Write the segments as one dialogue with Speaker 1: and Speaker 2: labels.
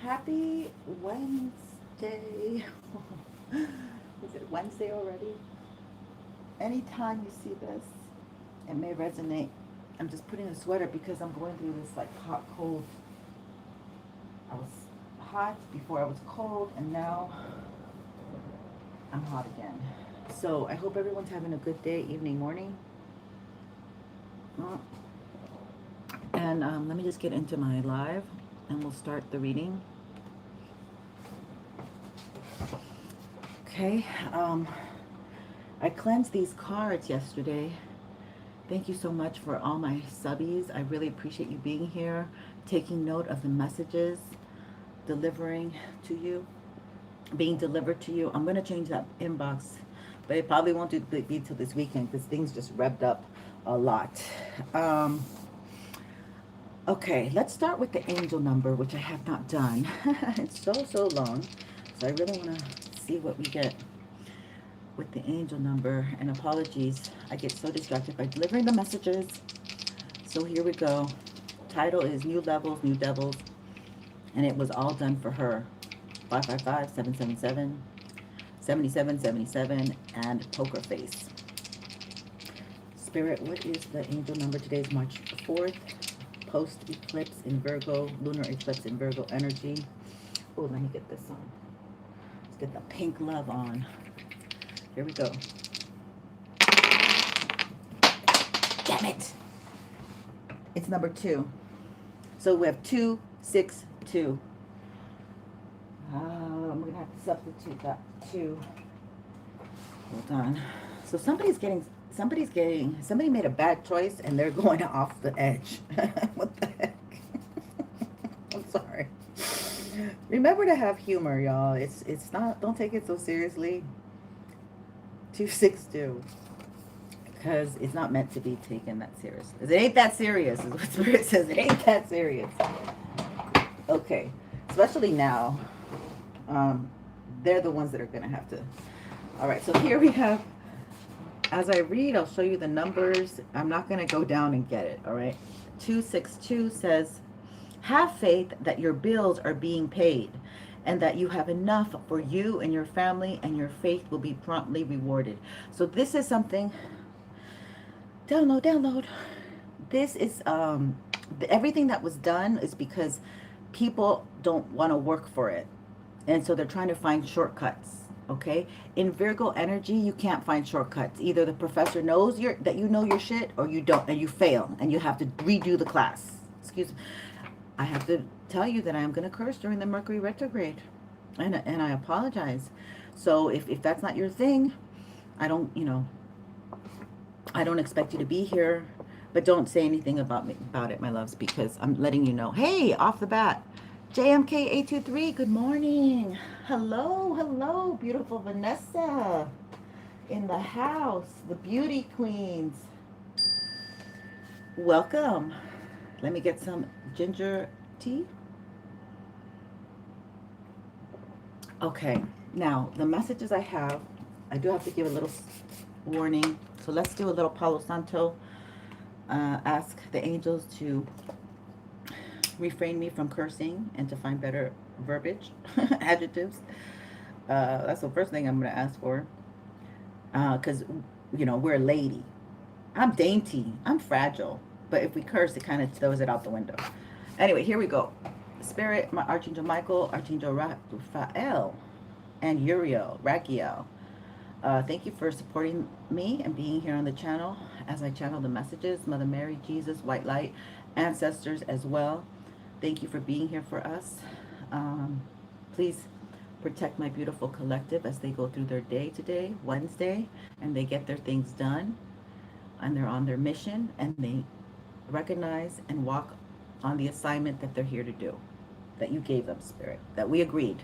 Speaker 1: Happy Wednesday. Is it Wednesday already? Anytime you see this, it may resonate. I'm just putting a sweater because I'm going through this like hot, cold. I was hot before I was cold, and now I'm hot again. So I hope everyone's having a good day, evening, morning. Mm. And let me just get into my live and we'll start the reading. Okay. I cleansed these cards yesterday. Thank you so much for all my subbies. I really appreciate you being here, taking note of the messages, delivering to you, being delivered to you. I'm going to change that inbox, but it probably won't be till this weekend because things just revved up a lot. Okay, let's start with the angel number, which I have not done. It's so long. So I really want to see what we get with the angel number. And apologies, I get so distracted by delivering the messages. So here we go. Title is New Levels, New Devils. And it was all done for her. 555, 777, 7777, and Poker Face. Spirit, what is the angel number? Today is March 4th. Post-eclipse in Virgo, lunar eclipse in Virgo energy. Oh, let me get this on. Let's get the pink love on. Here we go. Damn it. It's number 2. So we have 262. I'm going to have to substitute that 2. Hold on. So somebody made a bad choice and they're going off the edge. What the heck? I'm sorry. Remember to have humor, y'all. It's not, don't take it so seriously. 262. Because it's not meant to be taken that serious. It ain't that serious, is what Spirit says. It ain't that serious. Okay. Especially now. They're the ones that are going to have to. All right. So here we have. As I read, I'll show you the numbers. I'm not going to go down and get it, all right? 262 says, have faith that your bills are being paid and that you have enough for you and your family, and your faith will be promptly rewarded. So this is something, download. This is, everything that was done is because people don't want to work for it. And so they're trying to find shortcuts. Okay, in Virgo energy, you can't find shortcuts. Either the professor knows that you know your shit, or you don't, and you fail, and you have to redo the class. Excuse me. I have to tell you that I am going to curse during the Mercury retrograde, and I apologize. So if that's not your thing, I don't expect you to be here, but don't say anything about it, my loves, because I'm letting you know. Hey, off the bat. JMK823, good morning. Hello, beautiful Vanessa in the house, the beauty queens. Welcome. Let me get some ginger tea. Okay, now the messages I have, I do have to give a little warning. So let's do a little Palo Santo. Ask the angels to refrain me from cursing and to find better verbiage, adjectives. That's the first thing I'm going to ask for. Because, we're a lady. I'm dainty. I'm fragile. But if we curse, it kind of throws it out the window. Anyway, here we go. Spirit, my Archangel Michael, Archangel Raphael, and Uriel, Ragiel. Thank you for supporting me and being here on the channel as I channel the messages. Mother Mary, Jesus, White Light, ancestors as well. Thank you for being here for us. Please protect my beautiful collective as they go through their day today, Wednesday, and they get their things done, and they're on their mission, and they recognize and walk on the assignment that they're here to do, that you gave them, Spirit, that we agreed.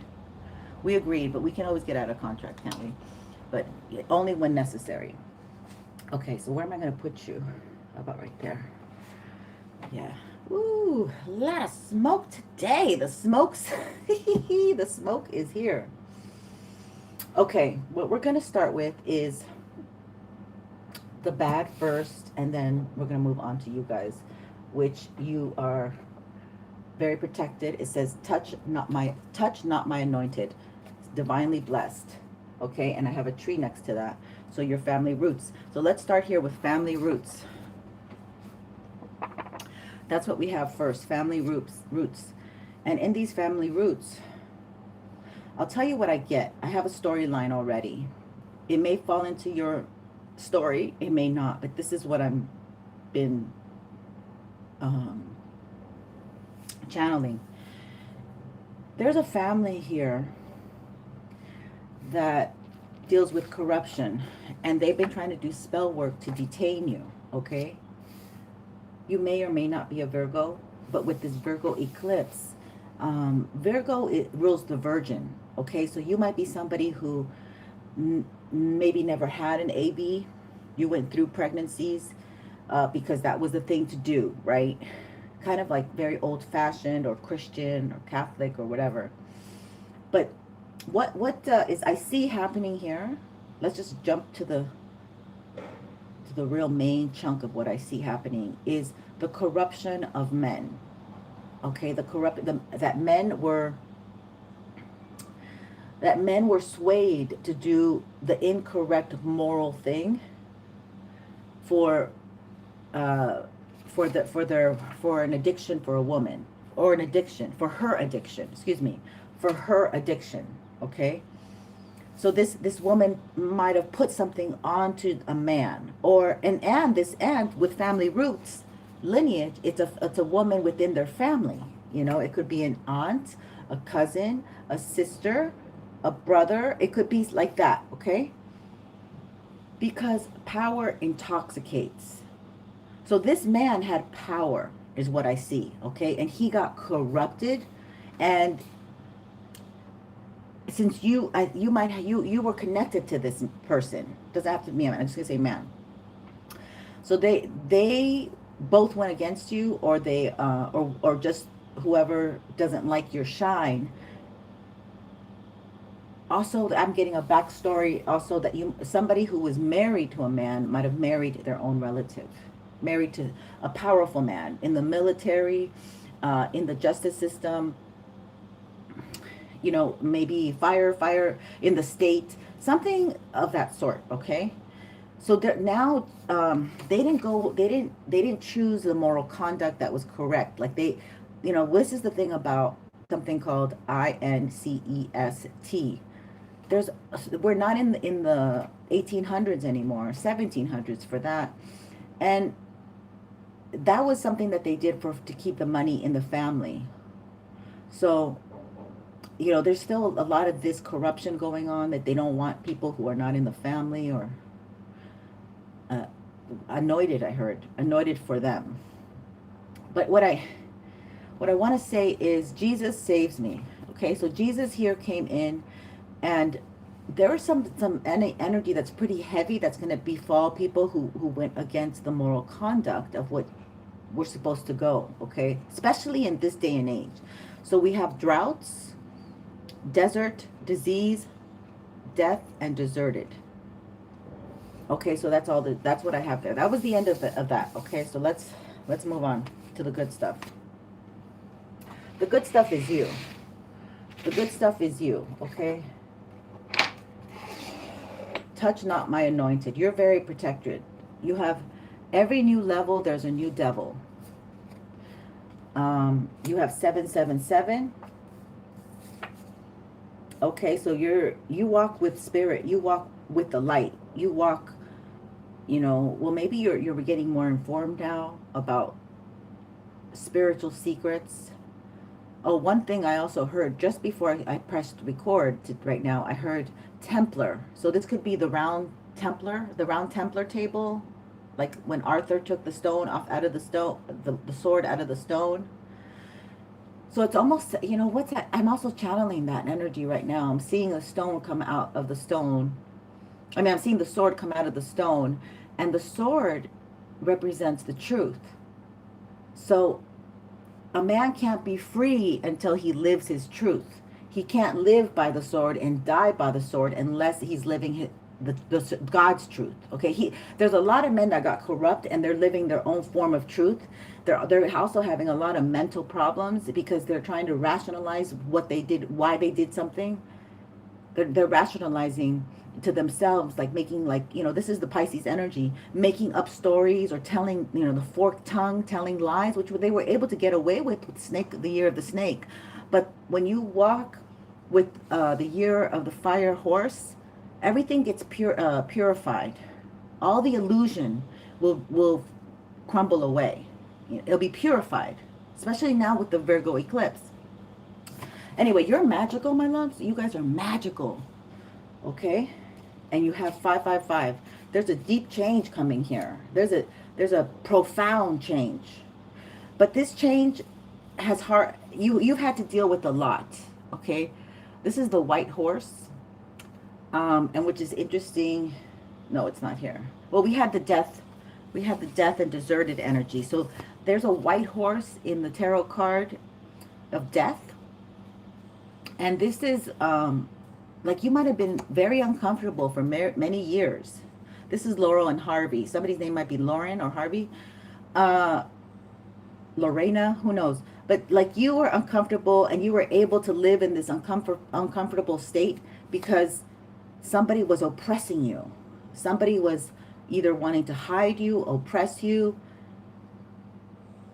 Speaker 1: We agreed, but we can always get out of contract, can't we? But only when necessary. Okay, so where am I going to put you? How about right there? Yeah. Ooh, a lot of smoke today. The smoke's, the smoke is here. Okay, what we're going to start with is the bad first, and then we're going to move on to you guys, which you are very protected. It says, touch not my anointed. It's divinely blessed. Okay, and I have a tree next to that. So your family roots. So let's start here with family roots. That's what we have first, family roots. And in these family roots, I'll tell you what I get. I have a storyline already. It may fall into your story, it may not, but this is what I'm been channeling. There's a family here that deals with corruption, and they've been trying to do spell work to detain you, okay? You may or may not be a Virgo, but with this Virgo eclipse, Virgo, it rules the Virgin, okay? So you might be somebody who maybe never had an AB. You went through pregnancies because that was the thing to do, right? Kind of like very old-fashioned or Christian or Catholic or whatever. But what is I see happening here? Let's just jump to the real main chunk of what I see happening is the corruption of men. Okay, that men were swayed to do the incorrect moral thing for an addiction for a woman, or an addiction for her addiction, for her addiction. Okay, so this woman might have put something onto a man, and this aunt with family roots lineage, it's a woman within their family. You know, it could be an aunt, a cousin, a sister, a brother. It could be like that, okay? Because power intoxicates. So this man had power, is what I see, okay? And he got corrupted, and since you were connected to this person, doesn't have to be a man. I'm just gonna say man. So they both went against you, or they or just whoever doesn't like your shine. Also, I'm getting a backstory also that somebody who was married to a man might have married their own relative, married to a powerful man in the military, in the justice system, you know, maybe fire in the state, something of that sort, okay? So now they didn't choose the moral conduct that was correct. Like you know, this is the thing about something called INCEST. We're not in the 1800s anymore, 1700s for that, and that was something that they did to keep the money in the family. So, you know, there's still a lot of this corruption going on, that they don't want people who are not in the family or anointed. I heard anointed for them. But what I want to say is Jesus saves me. Okay, so Jesus here came in, and there is some energy that's pretty heavy that's going to befall people who went against the moral conduct of what we're supposed to go, okay? Especially in this day and age. So we have droughts, desert, disease, death, and deserted. Okay, so that's what I have there. That was the end of that. Okay, so let's move on to the good stuff. The good stuff is you. The good stuff is you, okay? Touch not my anointed. You're very protected. You have every new level, there's a new devil. You have 777. Okay, so you walk with spirit. You walk with the light. You walk, you know, well, maybe you're getting more informed now about spiritual secrets. Oh, one thing I also heard just before I pressed record right now, I heard Templar. So this could be the round Templar table, like when Arthur took the stone off out of the stone, the sword out of the stone. So it's almost, you know, what's that? I'm also channeling that energy right now. I'm seeing a stone come out of the stone. I mean, I'm seeing the sword come out of the stone, and the sword represents the truth. So a man can't be free until he lives his truth. He can't live by the sword and die by the sword unless he's living the God's truth. Okay, there's a lot of men that got corrupt and they're living their own form of truth. They're also having a lot of mental problems because they're trying to rationalize what they did, why they did something. They're rationalizing to themselves, like making, like, this is the Pisces energy, making up stories or telling, the forked tongue, telling lies, which they were able to get away with snake, the year of the snake. But when you walk with the year of the fire horse, everything gets purified. All the illusion will crumble away. It'll be purified, especially now with the Virgo eclipse. Anyway, you're magical, my loves. You guys are magical. Okay? And you have 555. There's a deep change coming here. There's a profound change. But this change has hard, you've had to deal with a lot. Okay? This is the white horse. And which is interesting. No, it's not here. Well, we had the death. We have the death and deserted energy. So there's a white horse in the tarot card of death. And this is, like, you might have been very uncomfortable for many years. This is Laurel and Harvey. Somebody's name might be Lauren or Harvey. Lorena, who knows? But, like, you were uncomfortable and you were able to live in this uncomfortable state because somebody was oppressing you. Somebody was either wanting to hide you, oppress you.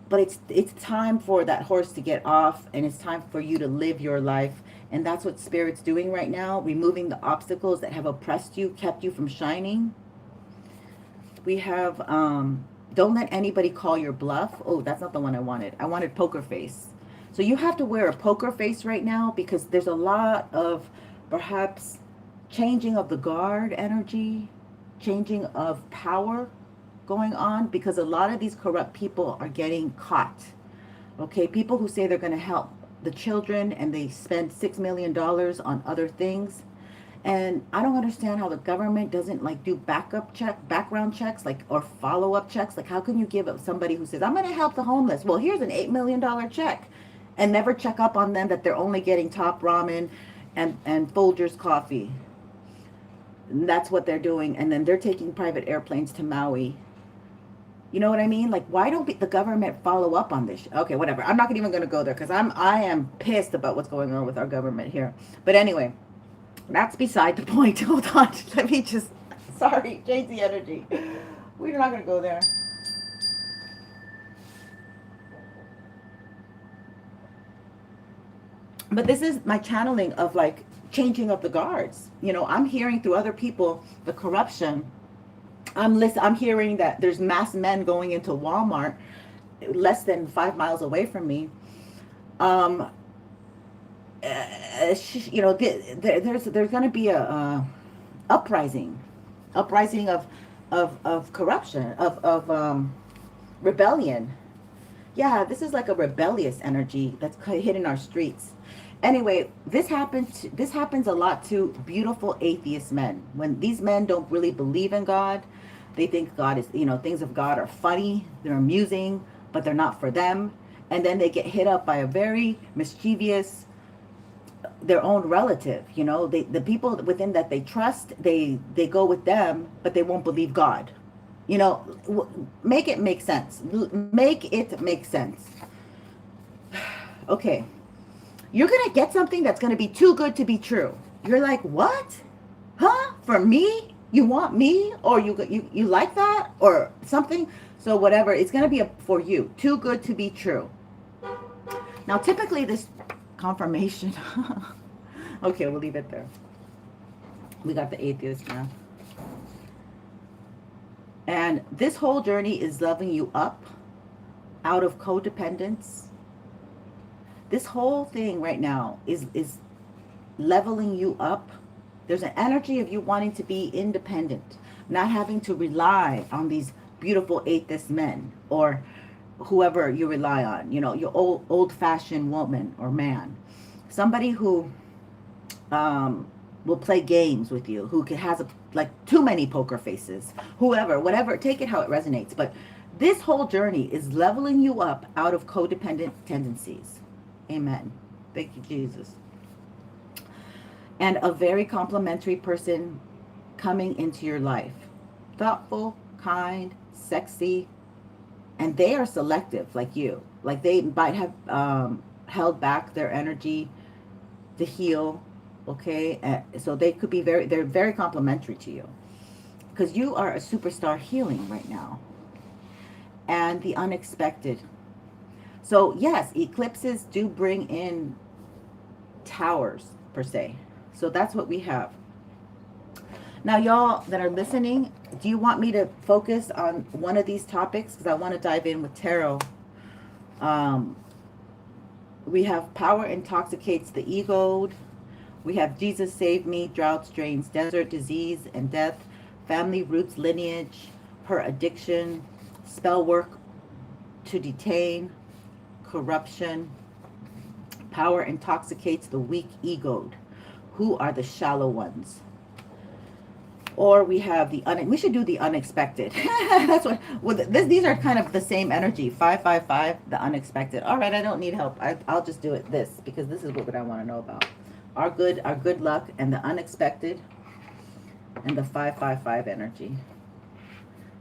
Speaker 1: But it's time for that horse to get off, and it's time for you to live your life. And that's what Spirit's doing right now, removing the obstacles that have oppressed you, kept you from shining. We have, don't let anybody call your bluff. Oh, that's not the one I wanted. I wanted poker face. So you have to wear a poker face right now because there's a lot of perhaps changing of the guard energy, changing of power going on, because a lot of these corrupt people are getting caught. Okay, people who say they're going to help the children and they spend $6 million on other things. And I don't understand how the government doesn't, like, do background checks, like, or follow-up checks. Like, how can you give up somebody who says, I'm going to help the homeless? Well, here's an $8 million check, and never check up on them that they're only getting top ramen and Folgers coffee. And that's what they're doing. And then they're taking private airplanes to Maui. You know what I mean? Like, why don't the government follow up on this? Okay, whatever. I'm not even going to go there because I am pissed about what's going on with our government here. But anyway, that's beside the point. Hold on. Let me just, sorry, change the energy. We're not going to go there. But this is my channeling of, like, changing of the guards. I'm hearing through other people the corruption. I'm hearing that there's mass men going into Walmart less than 5 miles away from me. There's going to be a uprising of corruption, of rebellion. Yeah, this is like a rebellious energy that's hitting our streets. Anyway, this happens a lot to beautiful atheist men. When these men don't really believe in God, they think God is, things of God are funny, they're amusing, but they're not for them. And then they get hit up by a very mischievous, their own relative. The people within that they trust, they go with them, but they won't believe God. Make it make sense. Make it make sense. Okay. You're going to get something that's going to be too good to be true. You're like, what? Huh? For me? You want me? Or you like that? Or something? So whatever. It's going to be for you. Too good to be true. Now, typically this confirmation. Okay, we'll leave it there. We got the atheist now. And this whole journey is leveling you up out of codependence. This whole thing right now is leveling you up. There's an energy of you wanting to be independent, not having to rely on these beautiful atheist men or whoever you rely on, your old-fashioned woman or man. Somebody who will play games with you, who has too many poker faces, whatever, take it how it resonates. But this whole journey is leveling you up out of codependent tendencies. Amen. Thank you, Jesus. And a very complimentary person coming into your life. Thoughtful, kind, sexy, and they are selective like you. Like they might have held back their energy to heal, okay? So they could be they're very complimentary to you because you are a superstar healing right now. And the unexpected. So yes, eclipses do bring in towers per se. So that's what we have. Now, y'all that are listening, do you want me to focus on one of these topics? Because I want to dive in with tarot. We have power intoxicates the ego. We have Jesus saved me, drought, strains, desert, disease, and death, family roots, lineage, her addiction, spell work to detain, corruption. Power intoxicates the weak egoed. Who are the shallow ones? Or we have we should do the unexpected. That's what. Well, these are kind of the same energy. 555, the unexpected. All right, I don't need help. I'll just do it. Because this is what I want to know about. Our good luck and the unexpected, and the 555 energy.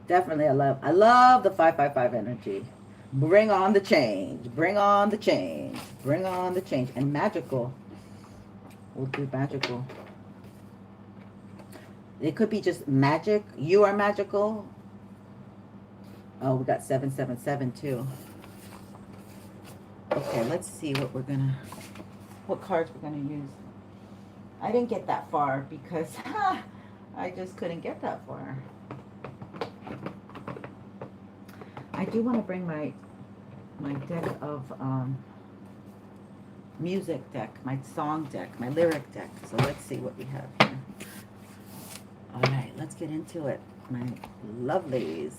Speaker 1: Definitely, I love the 555 energy. Bring on the change. Bring on the change. Bring on the change. And magical. We'll do magical. It could be just magic. You are magical. Oh, we got 777 too. Okay, let's see what cards we're gonna use. I didn't get that far because I just couldn't get that far. I do want to bring my deck of music deck, my song deck, my lyric deck. So let's see what we have here. All right, let's get into it, my lovelies.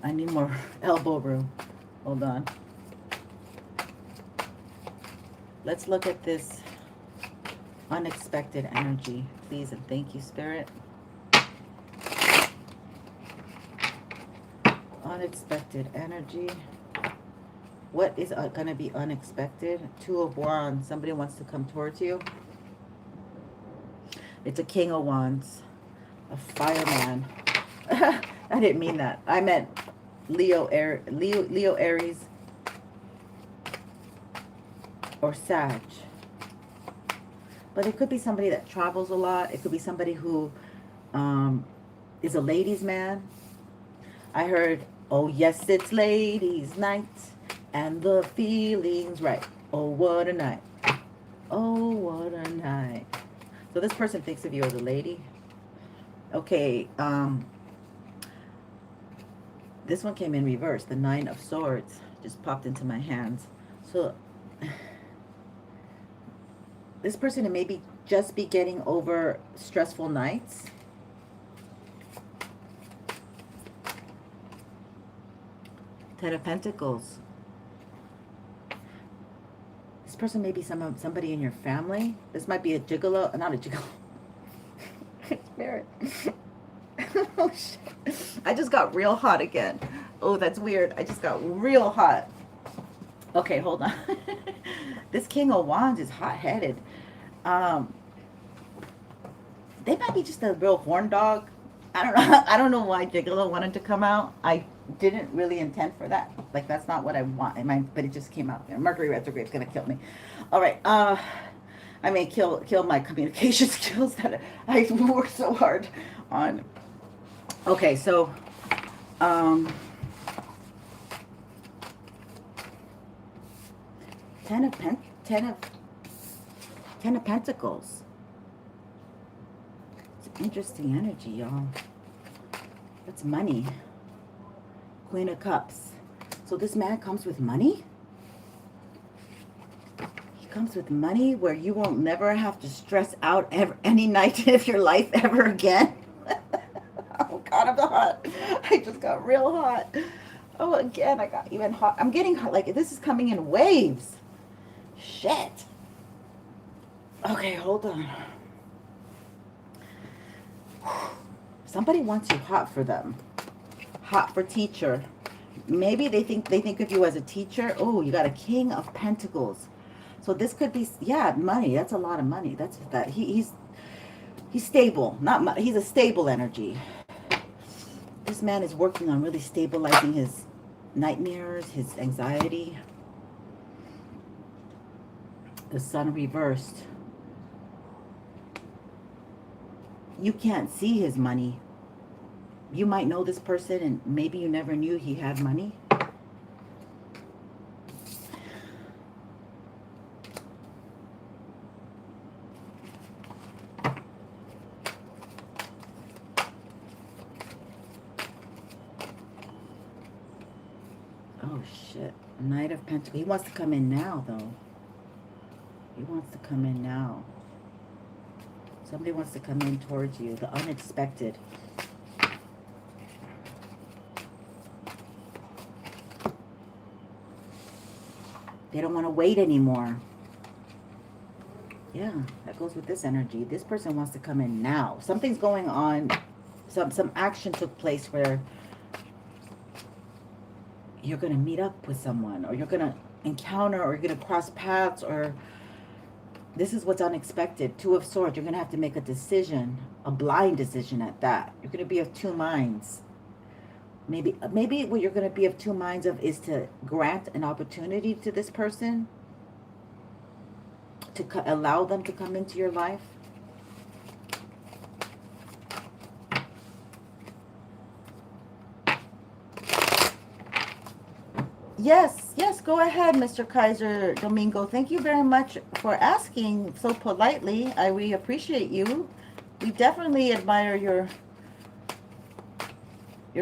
Speaker 1: I need more elbow room. Hold on. Let's look at this unexpected energy, please, and thank you, Spirit. Unexpected energy. What is going to be unexpected? 2 of Wands. Somebody wants to come towards you. It's a King of Wands. A fireman. I didn't mean that. I meant Leo, Aries, or Sag. But it could be somebody that travels a lot. It could be somebody who is a ladies' man. I heard, oh yes, it's ladies' night. And the feeling's right. Oh, what a night. Oh, what a night. So this person thinks of you as a lady. Okay. This one came in reverse. The 9 of Swords just popped into my hands. So this person maybe just be getting over stressful nights. Ten of Pentacles. This person may be somebody in your family. This might be a gigolo. Not a gigolo. Spirit. Oh, shit. I just got real hot again. Oh, that's weird. I just got real hot. Okay, hold on. This King of Wands is hot-headed. They might be just a real horn dog. I don't know. I don't know why gigolo wanted to come out. I didn't really intend for that. Like, that's not what I want in my, but it just came out. Mercury retrograde is gonna kill me. All right. I may kill my communication skills that I worked so hard on. Okay, so Ten of Pentacles. It's interesting energy, y'all. That's money. Queen of Cups. So this man comes with money? He comes with money where you won't never have to stress out any night of your life ever again. Oh God, I'm hot. I just got real hot. Oh, again, I got even hot. I'm getting hot. Like, this is coming in waves. Shit. Okay, hold on. Somebody wants you hot for them. Hot for teacher. Maybe they think of you as a teacher. Oh, you got a King of Pentacles. So this could be, yeah, money. That's a lot of money. That's that. He's stable. He's a stable energy. This man is working on really stabilizing his nightmares, his anxiety. The Sun reversed. You can't see his money. You might know this person and maybe you never knew he had money. Oh shit. Knight of Pentacles. He wants to come in now though. He wants to come in now. Somebody wants to come in towards you. The unexpected. They don't want to wait anymore. Yeah, that goes with this energy. This person wants to come in now. Something's going on. Some action took place where you're going to meet up with someone, or you're going to encounter, or you're going to cross paths, or this is what's unexpected. Two of Swords. You're going to have to make a decision, a blind decision at that. You're going to be of two minds. Maybe what you're going to be of two minds of is to grant an opportunity to this person, to allow them to come into your life. Yes, go ahead, Mr. Kaiser Domingo. Thank you very much for asking so politely. We appreciate you. We definitely admire your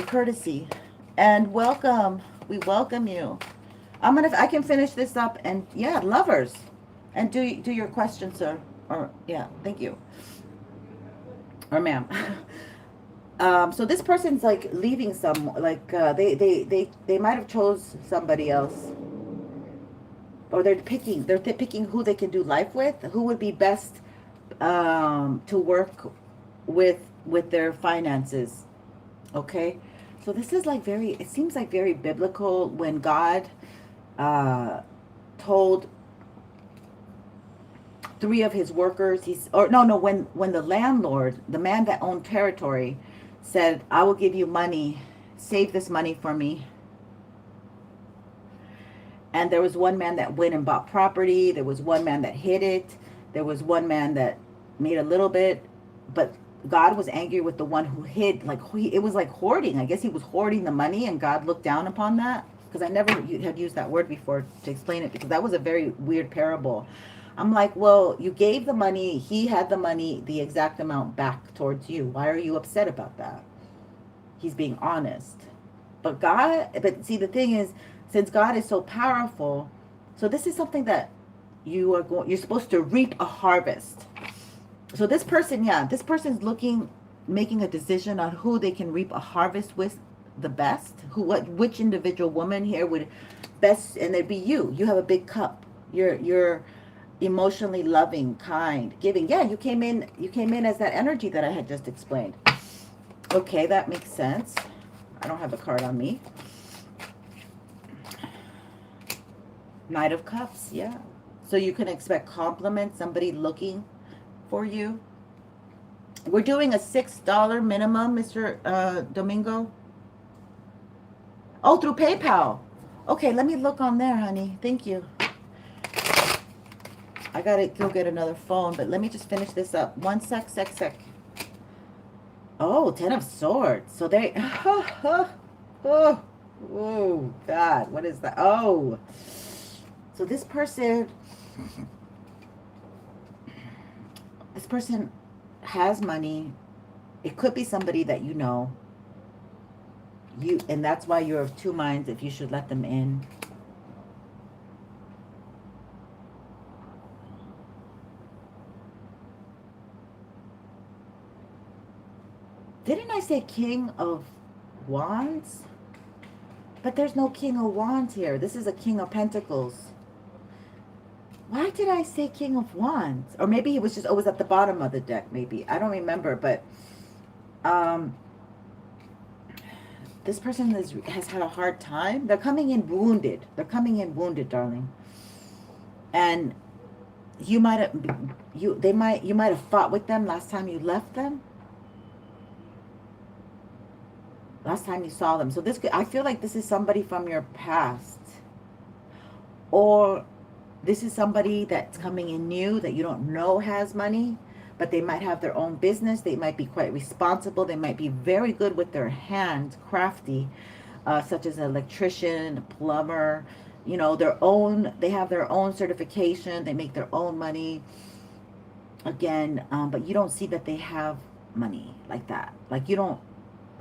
Speaker 1: courtesy. And welcome. We welcome you. I can finish this up, and yeah, lovers. And do your question, sir. Or yeah, thank you. Or ma'am. So this person's like leaving they might have chose somebody else. Or they're picking who they can do life with, who would be best to work with their finances. Okay, so this is like it seems like very biblical when God told three of his workers, when the landlord, the man that owned territory, said, I will give you money, save this money for me. And there was one man that went and bought property. There was one man that hid it. There was one man that made a little bit, but God was angry with the one who hid, it was like hoarding. I guess he was hoarding the money, and God looked down upon that. Because I never had used that word before to explain it, because that was a very weird parable. I'm like, well, you gave the money, he had the money, the exact amount back towards you. Why are you upset about that? He's being honest. But see, the thing is, since God is so powerful, so this is something that you're supposed to reap a harvest. So this person's making a decision on who they can reap a harvest with the best. Which individual woman here would best, and it'd be you. You have a big cup. You're emotionally loving, kind, giving. Yeah, you came in as that energy that I had just explained. Okay, that makes sense. I don't have a card on me. Knight of Cups, yeah. So you can expect compliments, somebody looking for you. We're doing a $6 minimum, Mr. Domingo. Oh, through PayPal. Okay, let me look on there, honey. Thank you. I gotta go get another phone, but let me just finish this up. One sec. Oh, 10 of Swords. So they... Oh, God. What is that? Oh. So this person has money. It could be somebody that you know. And that's why you're of two minds if you should let them in. Didn't I say King of Wands? But there's no King of Wands here. This is a King of Pentacles. Why did I say King of Wands? Or maybe he was just always at the bottom of the deck, maybe. I don't remember, but This person has had a hard time. They're coming in wounded. They're coming in wounded, darling. And you might have you might have fought with them last time you left them. Last time you saw them. So this I feel like this is somebody from your past. Or this is somebody that's coming in new that you don't know has money, but they might have their own business. They might be quite responsible. They might be very good with their hands, crafty, such as an electrician, a plumber, you know, they have their own certification. They make their own money. Again, but you don't see that they have money like that. Like you don't,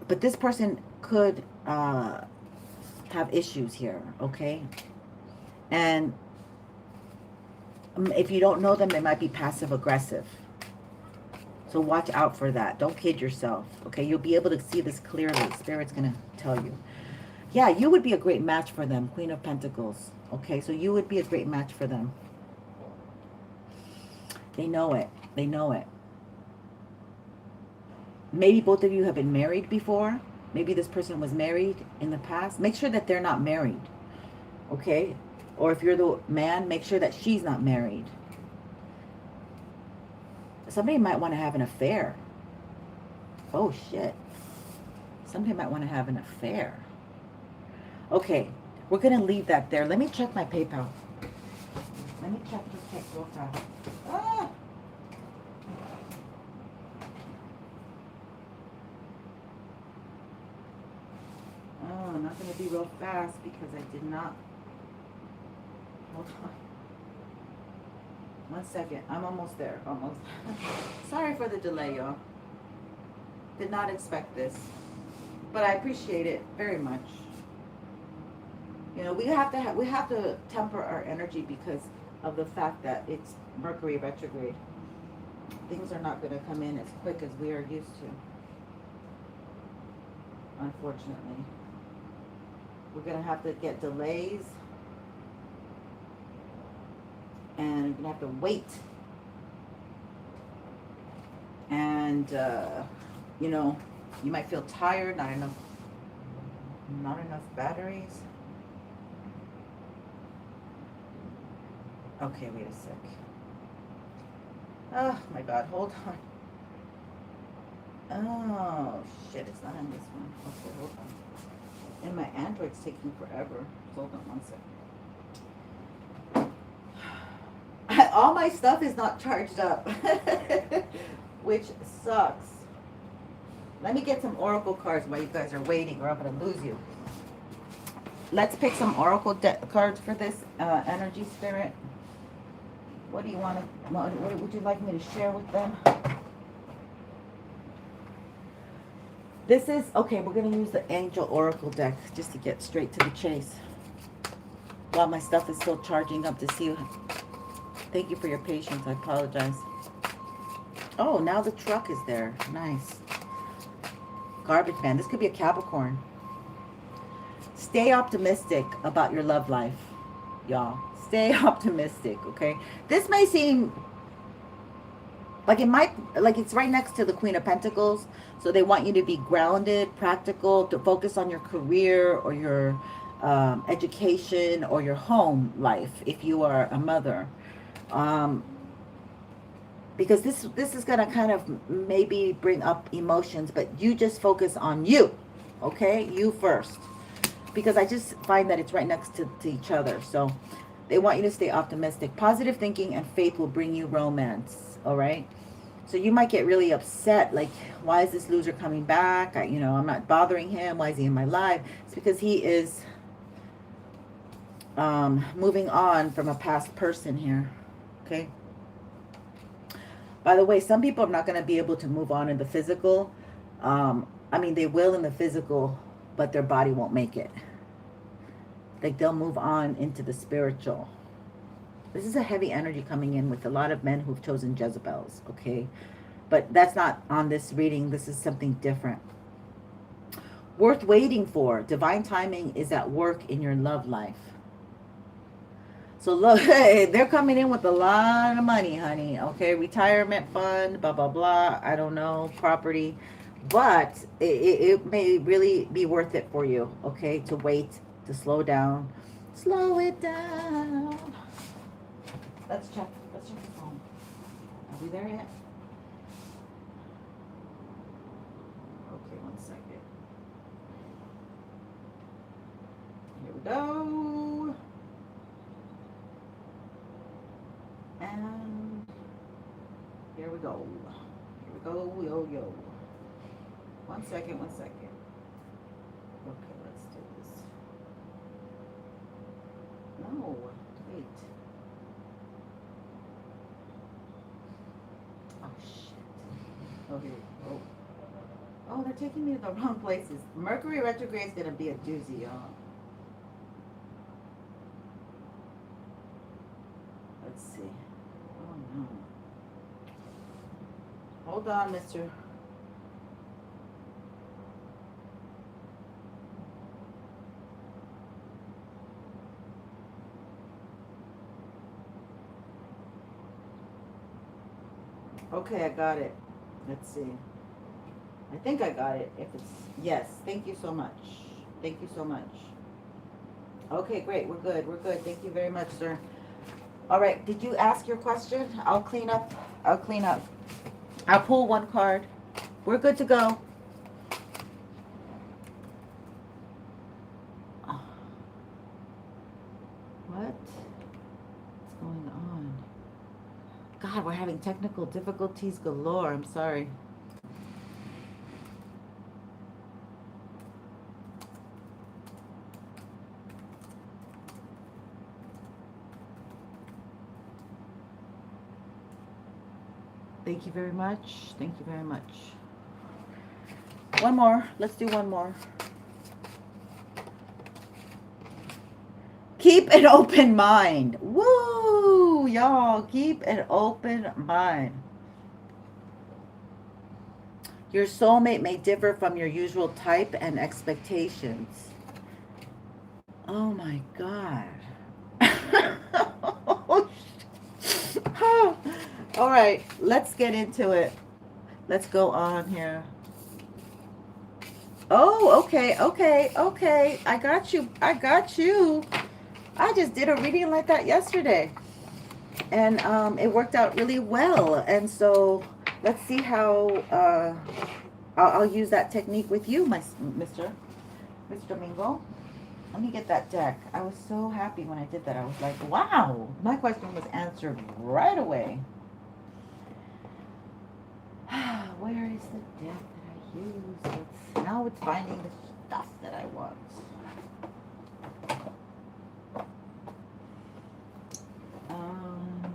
Speaker 1: but this person could have issues here, okay? And if you don't know them, they might be passive aggressive. So watch out for that. Don't kid yourself. Okay, you'll be able to see this clearly. Spirit's going to tell you. Yeah, you would be a great match for them. Queen of Pentacles. Okay, so you would be a great match for them. They know it. They know it. Maybe both of you have been married before. Maybe this person was married in the past. Make sure that they're not married. Okay? Or if you're the man, make sure that she's not married. Somebody might want to have an affair. Oh, shit. Somebody might want to have an affair. Okay, we're going to leave that there. Let me check my PayPal. Let me check real fast. Ah! Oh, I'm not going to be real fast because I did not. Hold on. 1 second. I'm almost there. Almost. Sorry for the delay, y'all. Did not expect this. But I appreciate it very much. You know, we have to temper our energy because of the fact that it's Mercury retrograde. Things are not going to come in as quick as we are used to. Unfortunately. We're going to have to get delays. And you're going to have to wait. And, you know, you might feel tired, not enough batteries. Okay, wait a sec. Oh, my God, hold on. Oh, shit, it's not on this one. Okay, hold on. And my Android's taking forever. Hold on 1 second. All my stuff is not charged up, which sucks. Let me get some oracle cards while you guys are waiting, or I'm going to lose you. Let's pick some oracle cards for this energy spirit. What do you want to? What would you like me to share with them? This is okay. We're going to use the Angel Oracle deck just to get straight to the chase. While my stuff is still charging up to see. Thank you for your patience. I apologize. Oh, now the truck is there. Nice. Garbage man. This could be a Capricorn. Stay optimistic about your love life, y'all. Stay optimistic, okay? This may seem like it's right next to the Queen of Pentacles. So they want you to be grounded, practical, to focus on your career or your education or your home life if you are a mother. Because this is going to kind of maybe bring up emotions, but you just focus on you, okay? You first. Because I just find that it's right next to each other. So they want you to stay optimistic. Positive thinking and faith will bring you romance, all right? So you might get really upset, like, why is this loser coming back? I'm not bothering him. Why is he in my life? It's because he is moving on from a past person here, okay? By the way, some people are not going to be able to move on in the physical. They will in the physical, but their body won't make it. Like, they'll move on into the spiritual. This is a heavy energy coming in with a lot of men who've chosen Jezebels, okay? But that's not on this reading. This is something different. Worth waiting for. Divine timing is at work in your love life. So look, hey, they're coming in with a lot of money, honey. Okay, retirement fund, blah, blah, blah. I don't know, property. But it may really be worth it for you, okay, to wait, to slow down. Slow it down. Let's check. Let's check the phone. Are we there yet? Okay, 1 second. Here we go. And here we go. Here we go. Yo, yo. 1 second, 1 second. Okay, let's do this. No, wait. Oh, shit. Oh, here we go. Oh, they're taking me to the wrong places. Mercury retrograde is going to be a doozy, y'all. Let's see. Oh, no. Hold on, mister. Okay, I got it. Let's see. I think I got it. If it's, yes, thank you so much. Thank you so much. Okay, great. We're good. We're good. Thank you very much, sir. All right. Did you ask your question? I'll clean up. I'll clean up. I'll pull one card. We're good to go. What? What's going on? God, we're having technical difficulties galore. I'm sorry. Thank you very much. Thank you very much. One more. Let's do one more. Keep an open mind. Woo! Y'all, keep an open mind. Your soulmate may differ from your usual type and expectations. Oh my God. All right, let's get into it. Let's go on here. Oh, okay, okay, okay. I got you. I got you. I just did a reading like that yesterday. And it worked out really well. And so let's see how I'll use that technique with you, Mr. Domingo. Let me get that deck. I was so happy when I did that. I was like, wow, my question was answered right away. Where is the deck that I used? Now it's finding the stuff that I want.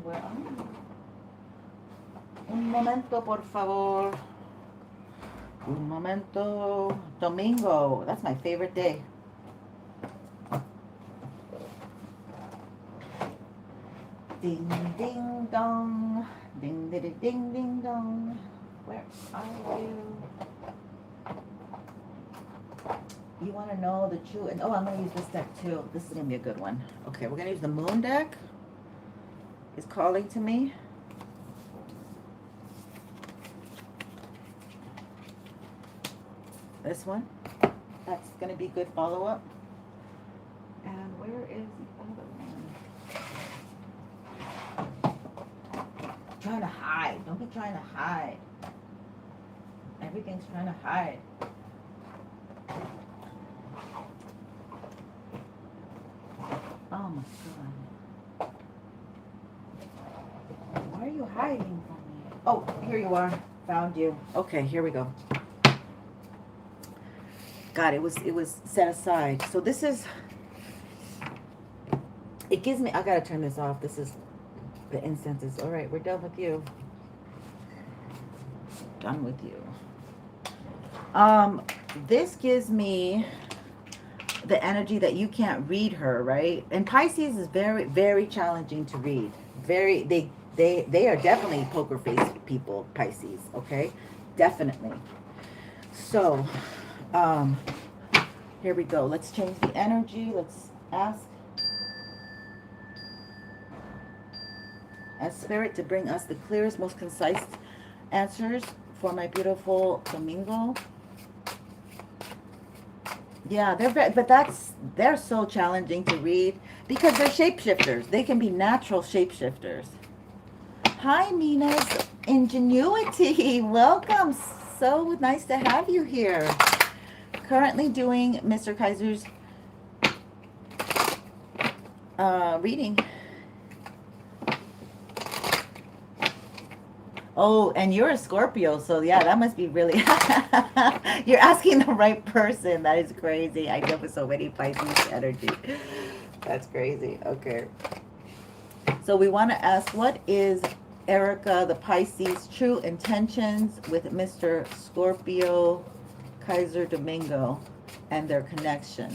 Speaker 1: Where are you? Un momento, por favor. Un momento. Domingo. That's my favorite day. Ding, ding, dong. Ding, ding, ding, ding, dong. Where are you? You want to know the true... And oh, I'm going to use this deck too. This is going to be a good one. Okay, we're going to use the moon deck. It's calling to me. This one. That's going to be good follow-up. And where is the other one? Trying to hide. Don't be trying to hide. Everything's trying to hide. Oh my God. Why are you hiding from me? Oh, here you are. Found you. Okay, here we go. God, it was set aside. So this is, it gives me, I gotta turn this off. This is, the incense is, all right, we're done with you. Done with you. This gives me the energy that you can't read her, right? And Pisces is very, very challenging to read. Very, they are definitely poker face people, Pisces, okay? Definitely. So, here we go. Let's change the energy. Let's ask Spirit to bring us the clearest, most concise answers for my beautiful Domingo. Yeah, they're very, but they're so challenging to read because they're shapeshifters. They can be natural shapeshifters. Hi, Nina's Ingenuity. Welcome. So nice to have you here. Currently doing Mr. Kaiser's reading. Oh, and you're a Scorpio, so yeah, that must be really... You're asking the right person. That is crazy. I deal with so many Pisces energy. That's crazy. Okay. So we want to ask, what is Erica, the Pisces, true intentions with Mr. Scorpio Kaiser Domingo and their connection?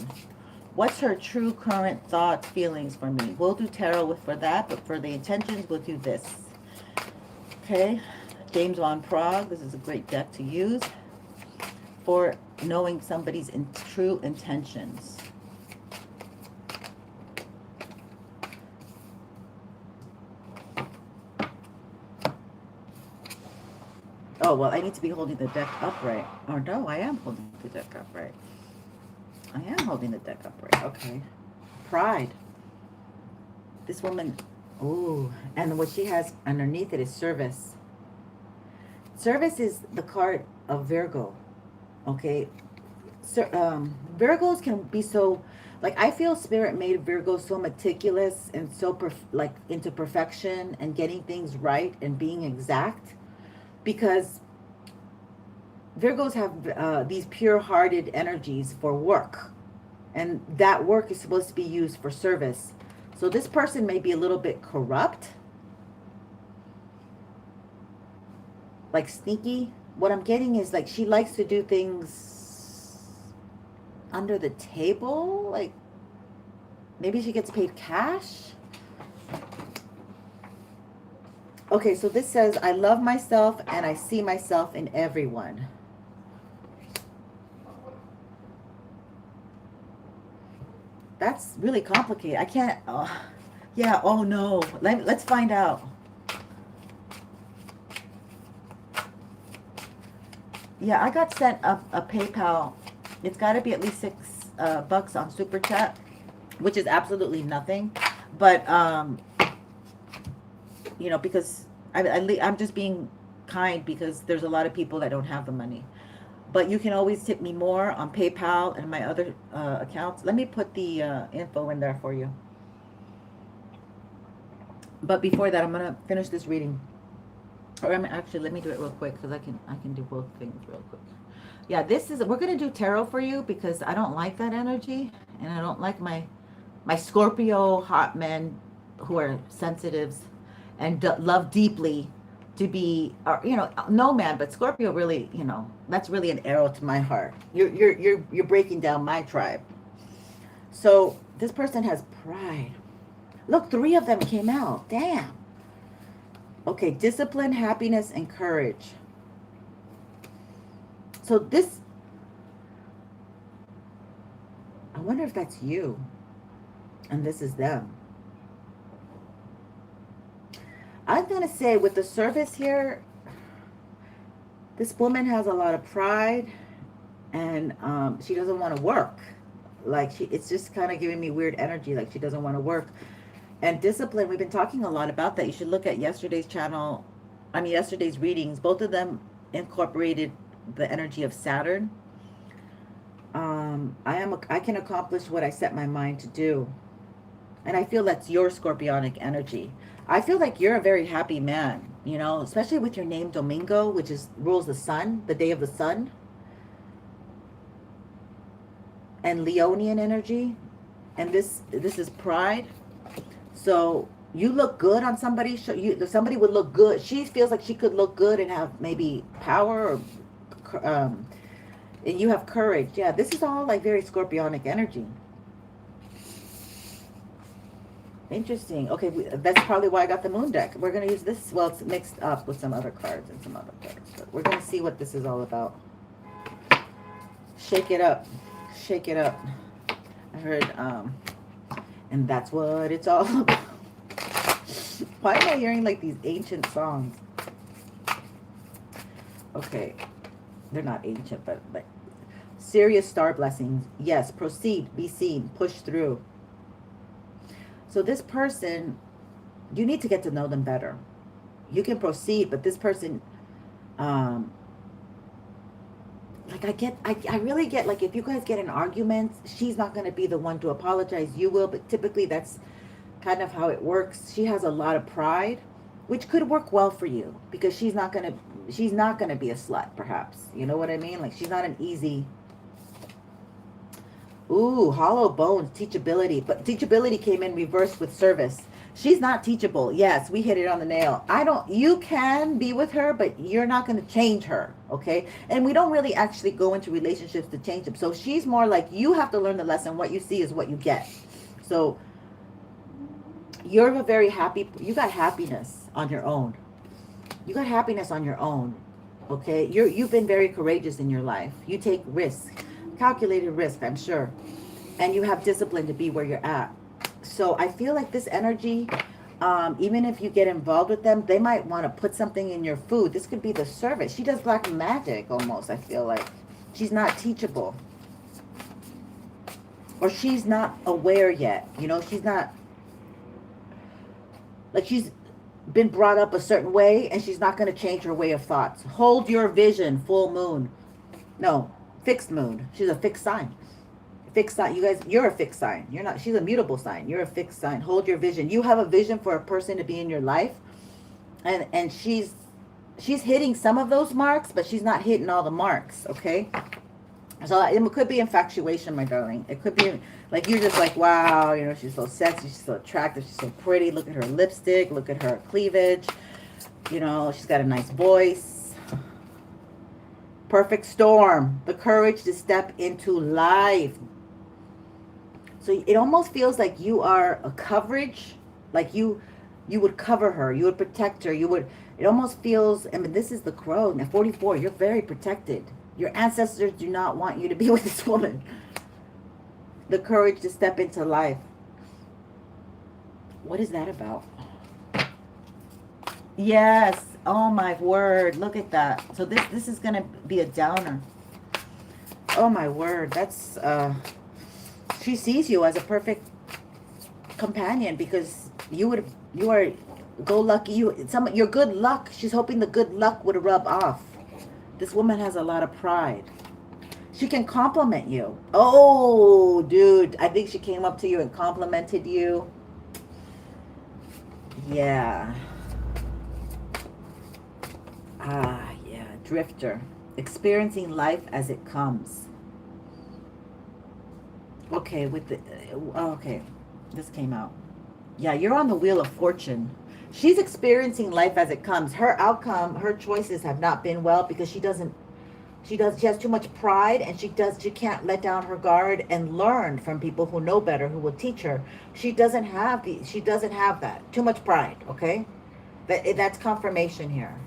Speaker 1: What's her true current thoughts, feelings for me? We'll do tarot for that, but for the intentions, we'll do this. Okay, James Van Prague. This is a great deck to use for knowing somebody's true intentions. Oh, well, I need to be holding the deck upright. Or no, I am holding the deck upright. I am holding the deck upright. Okay. Pride. This woman... Ooh, and what she has underneath it is service. Service is the card of Virgo. Okay. So, Virgos can be so, like, I feel Spirit made Virgos so meticulous and so like into perfection and getting things right and being exact, because Virgos have these pure-hearted energies for work, and that work is supposed to be used for service. So this person may be a little bit corrupt, like sneaky. What I'm getting is, like, she likes to do things under the table. Like, maybe she gets paid cash. Okay, so this says, I love myself and I see myself in everyone. That's really complicated. I can't... yeah, oh no. Let's find out. Yeah, I got sent a PayPal. It's got to be at least $6 on Super Chat, which is absolutely nothing. But, you know, because I'm just being kind, because there's a lot of people that don't have the money. But you can always tip me more on PayPal and my other accounts. Let me put the info in there for you. But before that, I'm gonna finish this reading. Or actually, let me do it real quick, because I can do both things real quick. Yeah, we're gonna do tarot for you, because I don't like that energy, and I don't like my Scorpio hot men who are sensitives and love deeply to be, you know, no man, but Scorpio really, you know, that's really an arrow to my heart. You're breaking down my tribe. So this person has pride. Look, 3 of them came out. Damn. Okay, discipline, happiness, and courage. So this, I wonder if that's you, and this is them. I'm going to say with the service here, this woman has a lot of pride, and she doesn't want to work. Like, it's just kind of giving me weird energy, like she doesn't want to work. And discipline, we've been talking a lot about that. You should look at yesterday's channel, yesterday's readings. Both of them incorporated the energy of Saturn. I can accomplish what I set my mind to do. And I feel that's your scorpionic energy. I feel like you're a very happy man, you know, especially with your name Domingo, which rules the sun, the day of the sun. And Leonian energy. And this is pride. So you look good on somebody. Somebody would look good. She feels like she could look good and have maybe power, or and you have courage. Yeah, this is all like very scorpionic energy. Interesting. Okay, that's probably why I got the moon deck. We're going to use this. Well, it's mixed up with some other cards and some other cards. But we're going to see what this is all about. Shake it up. Shake it up. I heard, and that's what it's all about. Why am I hearing like these ancient songs? Okay, they're not ancient, but like serious star blessings. Yes, proceed, be seen, push through. So this person, you need to get to know them better. You can proceed, but this person, um, like I really get, like, if you guys get in arguments, she's not going to be the one to apologize. You will, but typically that's kind of how it works. She has a lot of pride, which could work well for you because she's not gonna be a slut, perhaps. You know what I mean? Like, she's not an easy. Ooh, hollow bones, teachability. But teachability came in reverse with service. She's not teachable. Yes, we hit it on the nail. You can be with her, but you're not going to change her, okay? And we don't really actually go into relationships to change them. So she's more like, you have to learn the lesson. What you see is what you get. So you're a very happy, you got happiness on your own. You got happiness on your own, okay? You've been very courageous in your life. You take risk, calculated risk, I'm sure. And you have discipline to be where you're at. So I feel like this energy, even if you get involved with them, they might want to put something in your food. This could be the service. She does black magic almost, I feel like. She's not teachable. Or she's not aware yet. You know, she's not, like, she's been brought up a certain way and she's not going to change her way of thoughts. Hold your vision, full moon. No, fixed moon. She's a fixed sign. Fixed sign. You guys, you're a fixed sign. You're not, she's a mutable sign. You're a fixed sign. Hold your vision. You have a vision for a person to be in your life. And she's hitting some of those marks, but she's not hitting all the marks, okay? So it could be infatuation, my darling. It could be like, you're just like, wow, you know, she's so sexy, she's so attractive, she's so pretty. Look at her lipstick, look at her cleavage. You know, she's got a nice voice. Perfect storm. The courage to step into life. So it almost feels like you are a coverage, like you would cover her, you would protect her, it almost feels, I mean, this is the crow. At 44, you're very protected. Your ancestors do not want you to be with this woman. The courage to step into life. What is that about? Yes. Oh my word. Look at that. So this is going to be a downer. Oh my word. That's she sees you as a perfect companion because you are go lucky. Your good luck. She's hoping the good luck would rub off. This woman has a lot of pride. She can compliment you. Oh, dude. I think she came up to you and complimented you. Yeah. Yeah. Drifter. Experiencing life as it comes. Okay, okay. This came out. Yeah, you're on the wheel of fortune. She's experiencing life as it comes. Her outcome, her choices have not been well because she has too much pride and she can't let down her guard and learn from people who know better, who will teach her. She doesn't have that. Too much pride, okay? That's confirmation here.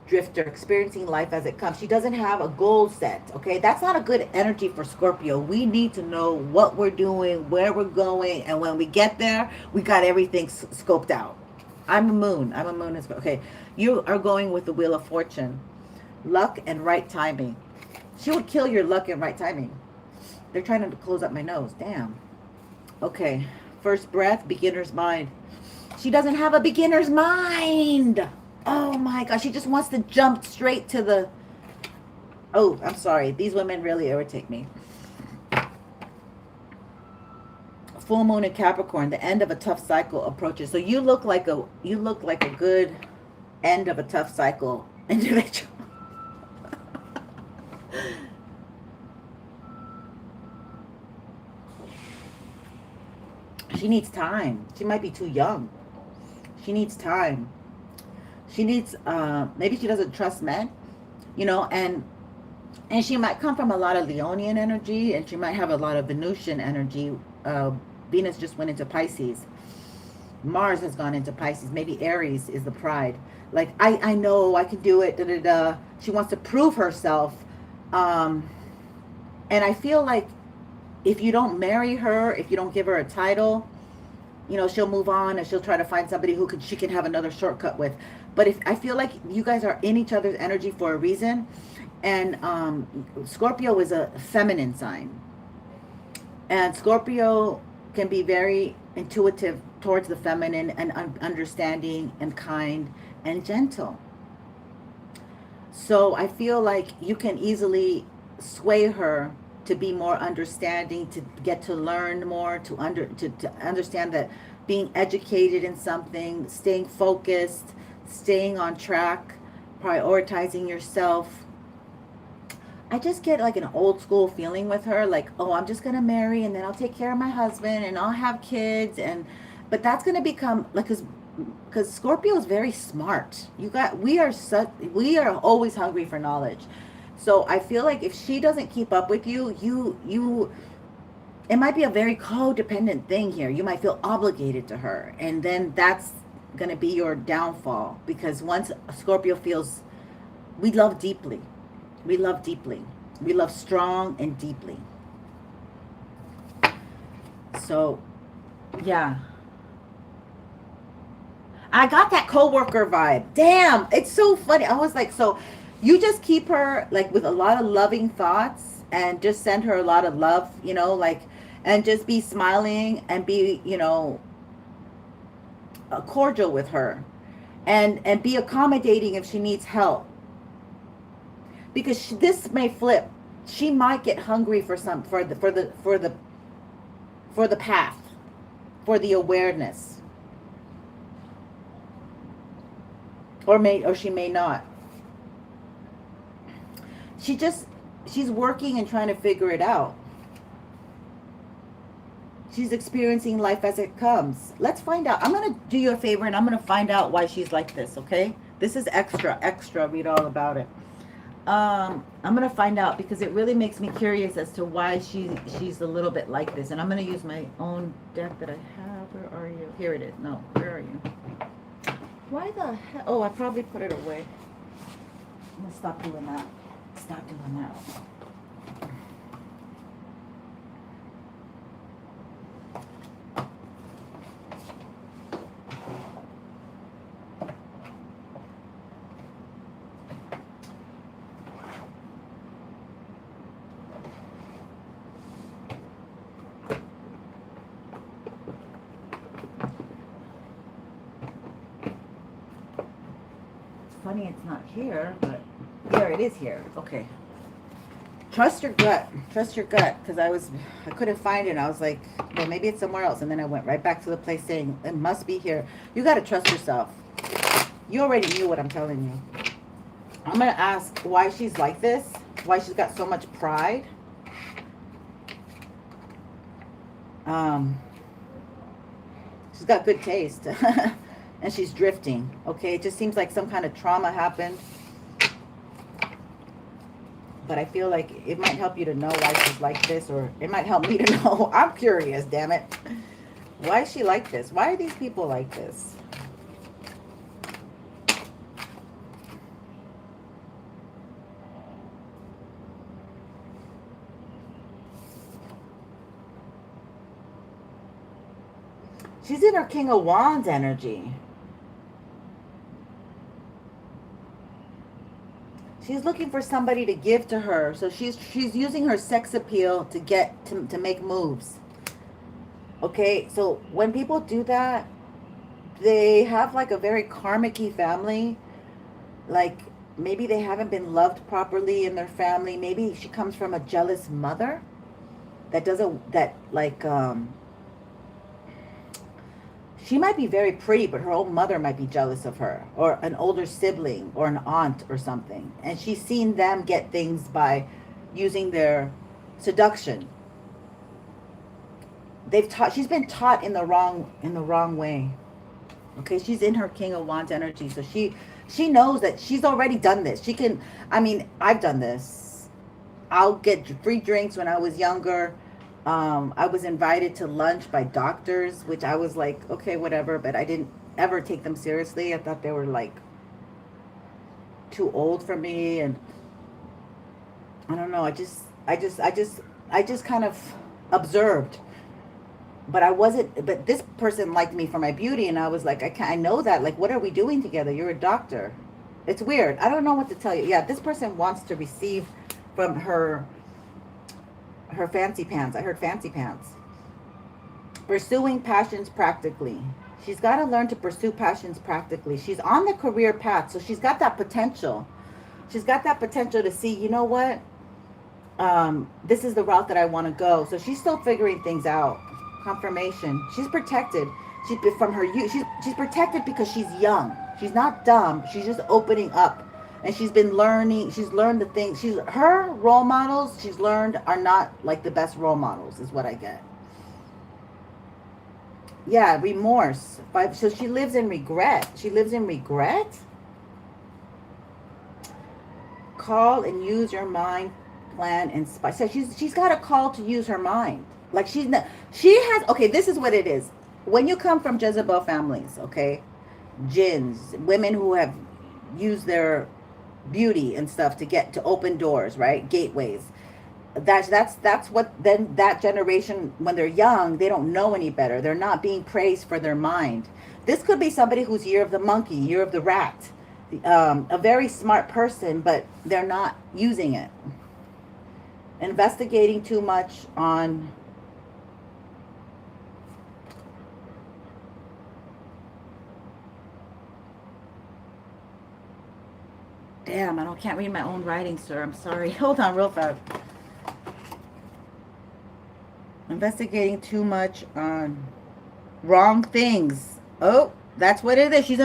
Speaker 1: Drifter, experiencing life as it comes. She doesn't have a goal set, okay? That's not a good energy for Scorpio. We need to know what we're doing, where we're going, and when we get there, we got everything scoped out. I'm a moon. Okay, you are going with the Wheel of Fortune. Luck and right timing. She would kill your luck and right timing. They're trying to close up my nose. Damn. Okay, first breath, beginner's mind. She doesn't have a beginner's mind. Oh my gosh, she just wants to jump straight to the... Oh, I'm sorry. These women really irritate me. Full moon in Capricorn, the end of a tough cycle approaches. So you look like a good end of a tough cycle individual. She needs time. She might be too young. She needs time. She needs, maybe she doesn't trust men, you know, and she might come from a lot of Leonian energy, and she might have a lot of Venusian energy. Venus just went into Pisces. Mars has gone into Pisces. Maybe Aries is the pride. Like, I know I can do it. Da, da, da. She wants to prove herself. And I feel like if you don't marry her, if you don't give her a title, you know, she'll move on and she'll try to find somebody she can have another shortcut with. But if I feel like you guys are in each other's energy for a reason, and Scorpio is a feminine sign, and Scorpio can be very intuitive towards the feminine and understanding and kind and gentle. So I feel like you can easily sway her to be more understanding, to get to learn more, to understand that being educated in something, staying focused, staying on track, prioritizing yourself. I just get like an old school feeling with her, like, oh, I'm just gonna marry and then I'll take care of my husband and I'll have kids, and but that's gonna become like, because Scorpio is very smart. We are always hungry for knowledge. So I feel like if she doesn't keep up with you, it might be a very codependent thing here. You might feel obligated to her, and then that's gonna be your downfall, because once Scorpio feels, we love deeply. We love deeply. We love strong and deeply. So, yeah. I got that coworker vibe. Damn, it's so funny. I was like, so you just keep her like with a lot of loving thoughts and just send her a lot of love, like, and just be smiling and be, cordial with her, and be accommodating if she needs help, because this may flip. She might get hungry for the path, for the awareness, or she may not. She's working and trying to figure it out. She's experiencing life as it comes. Let's find out. I'm going to do you a favor, and I'm going to find out why she's like this, okay? This is extra. Read all about it. I'm going to find out, because it really makes me curious as to why she's a little bit like this. And I'm going to use my own deck that I have. Where are you? Here it is. No, where are you? Why the hell? Oh, I probably put it away. I'm going to stop doing that. Stop doing that. Funny it's not here, but there it is here. Okay. Trust your gut. Trust your gut, because I couldn't find it. I was like, well, maybe it's somewhere else. And then I went right back to the place saying, it must be here. You got to trust yourself. You already knew what I'm telling you. I'm going to ask why she's like this, why she's got so much pride. She's got good taste. And she's drifting, okay? It just seems like some kind of trauma happened. But I feel like it might help you to know why she's like this, or it might help me to know. I'm curious, damn it. Why is she like this? Why are these people like this? She's in her King of Wands energy. She's looking for somebody to give to her. So she's using her sex appeal to get to make moves. Okay, so when people do that, they have like a very karmic-y family. Like maybe they haven't been loved properly in their family. Maybe she comes from a jealous mother she might be very pretty, but her own mother might be jealous of her, or an older sibling, or an aunt, or something. And she's seen them get things by using their seduction. She's been taught in the wrong way. Okay, she's in her King of Wands energy, so she knows that she's already done this. I've done this. I'll get free drinks when I was younger. I was invited to lunch by doctors, which I was like, okay, whatever, but I didn't ever take them seriously. I thought they were like too old for me, and I don't know. I just kind of observed. but I wasn't, but this person liked me for my beauty, and I was like, I know that. Like, what are we doing together? You're a doctor. It's weird. I don't know what to tell you. Yeah, this person wants to receive from her fancy pants. I heard fancy pants. Pursuing passions practically. She's got to learn to pursue passions practically. She's on the career path, so she's got that potential. She's got that potential to see, you know what? This is the route that I want to go. So she's still figuring things out. Confirmation. She's protected. She's from her youth. She's protected because she's young. She's not dumb. She's just opening up, and she's been learning. She's learned the things. Her role models. She's learned are not like the best role models. Is what I get. Yeah, remorse. So she lives in regret. She lives in regret. Call and use your mind, plan and spy. So she's got a call to use her mind. Like she has. Okay, this is what it is. When you come from Jezebel families, okay, jinns, women who have used their beauty and stuff to get to open doors, right, gateways. That's what, then that generation, when they're young, they don't know any better. They're not being praised for their mind. This could be somebody who's year of the monkey, year of the rat, a very smart person, but they're not using it. Investigating too much on damn, can't read my own writing, sir. I'm sorry. Hold on real fast. Investigating too much on wrong things. Oh, that's what it is. She's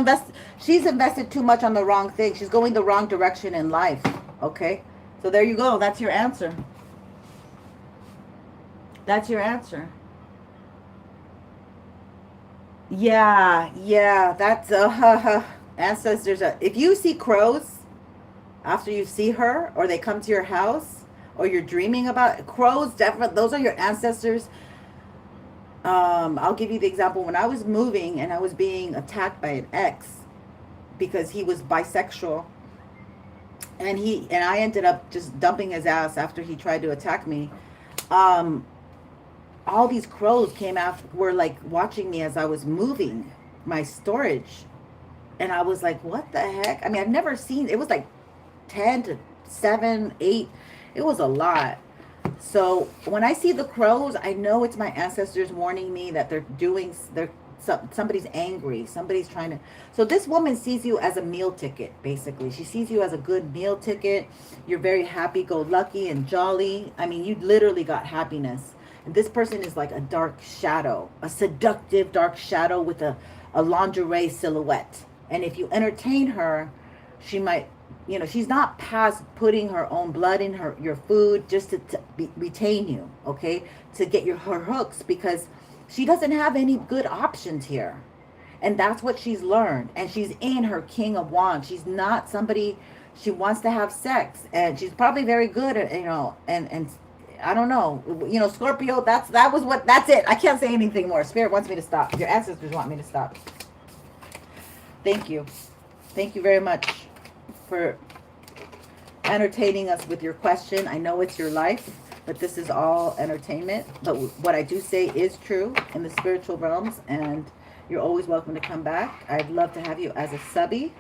Speaker 1: invested too much on the wrong thing. She's going the wrong direction in life. Okay? So there you go. That's your answer. That's your answer. Yeah, that's ancestors. If you see crows after you see her, or they come to your house, or you're dreaming about crows, definitely those are your ancestors. I'll give you the example. When I was moving and I was being attacked by an ex because he was bisexual, and I ended up just dumping his ass after he tried to attack me. All these crows came after, were like watching me as I was moving my storage, and I was like, what the heck? I mean, I've never seen, it was like 10 to 7, 8. It was a lot. So when I see the crows, I know it's my ancestors warning me that somebody's angry. Somebody's trying to. So this woman sees you as a meal ticket, basically. She sees you as a good meal ticket. You're very happy-go-lucky and jolly. I mean, you literally got happiness. And this person is like a dark shadow, a seductive dark shadow with a lingerie silhouette. And if you entertain her, she might, she's not past putting her own blood in your food just to retain you, okay? To get her hooks, because she doesn't have any good options here. And that's what she's learned. And she's in her King of Wands. She's not somebody, she wants to have sex. And she's probably very good at, and I don't know, Scorpio, that's it. I can't say anything more. Spirit wants me to stop. Your ancestors want me to stop. Thank you. Thank you very much for entertaining us with your question. I know it's your life, but this is all entertainment. But what I do say is true in the spiritual realms, and you're always welcome to come back. I'd love to have you as a subby,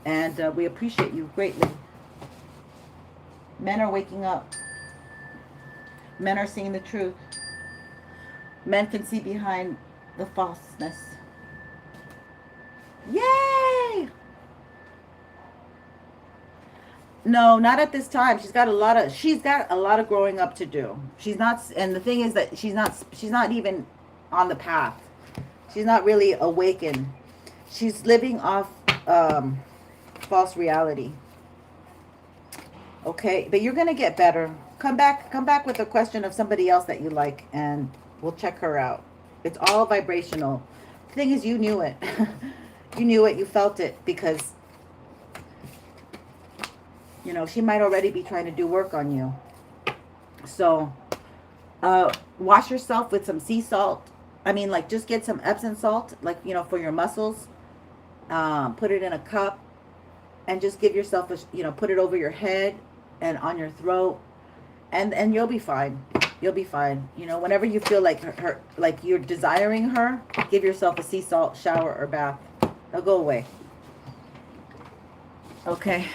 Speaker 1: and we appreciate you greatly. Men are waking up. Men are seeing the truth. Men can see behind the falseness. Yay! No, not at this time. She's got a lot of growing up to do. She's not, and the thing is that she's not even on the path. She's not really awakened. She's living off false reality. Okay, but you're gonna get better. Come back with a question of somebody else that you like, and we'll check her out. It's all vibrational. The thing is, you knew it. You knew it. You felt it, because she might already be trying to do work on you. So wash yourself with some sea salt. I mean, like, just get some Epsom salt, like, for your muscles. Put it in a cup and just give yourself put it over your head and on your throat, and you'll be fine. You'll be fine. You know, whenever you feel like like you're desiring her, give yourself a sea salt shower or bath. They'll go away. Okay.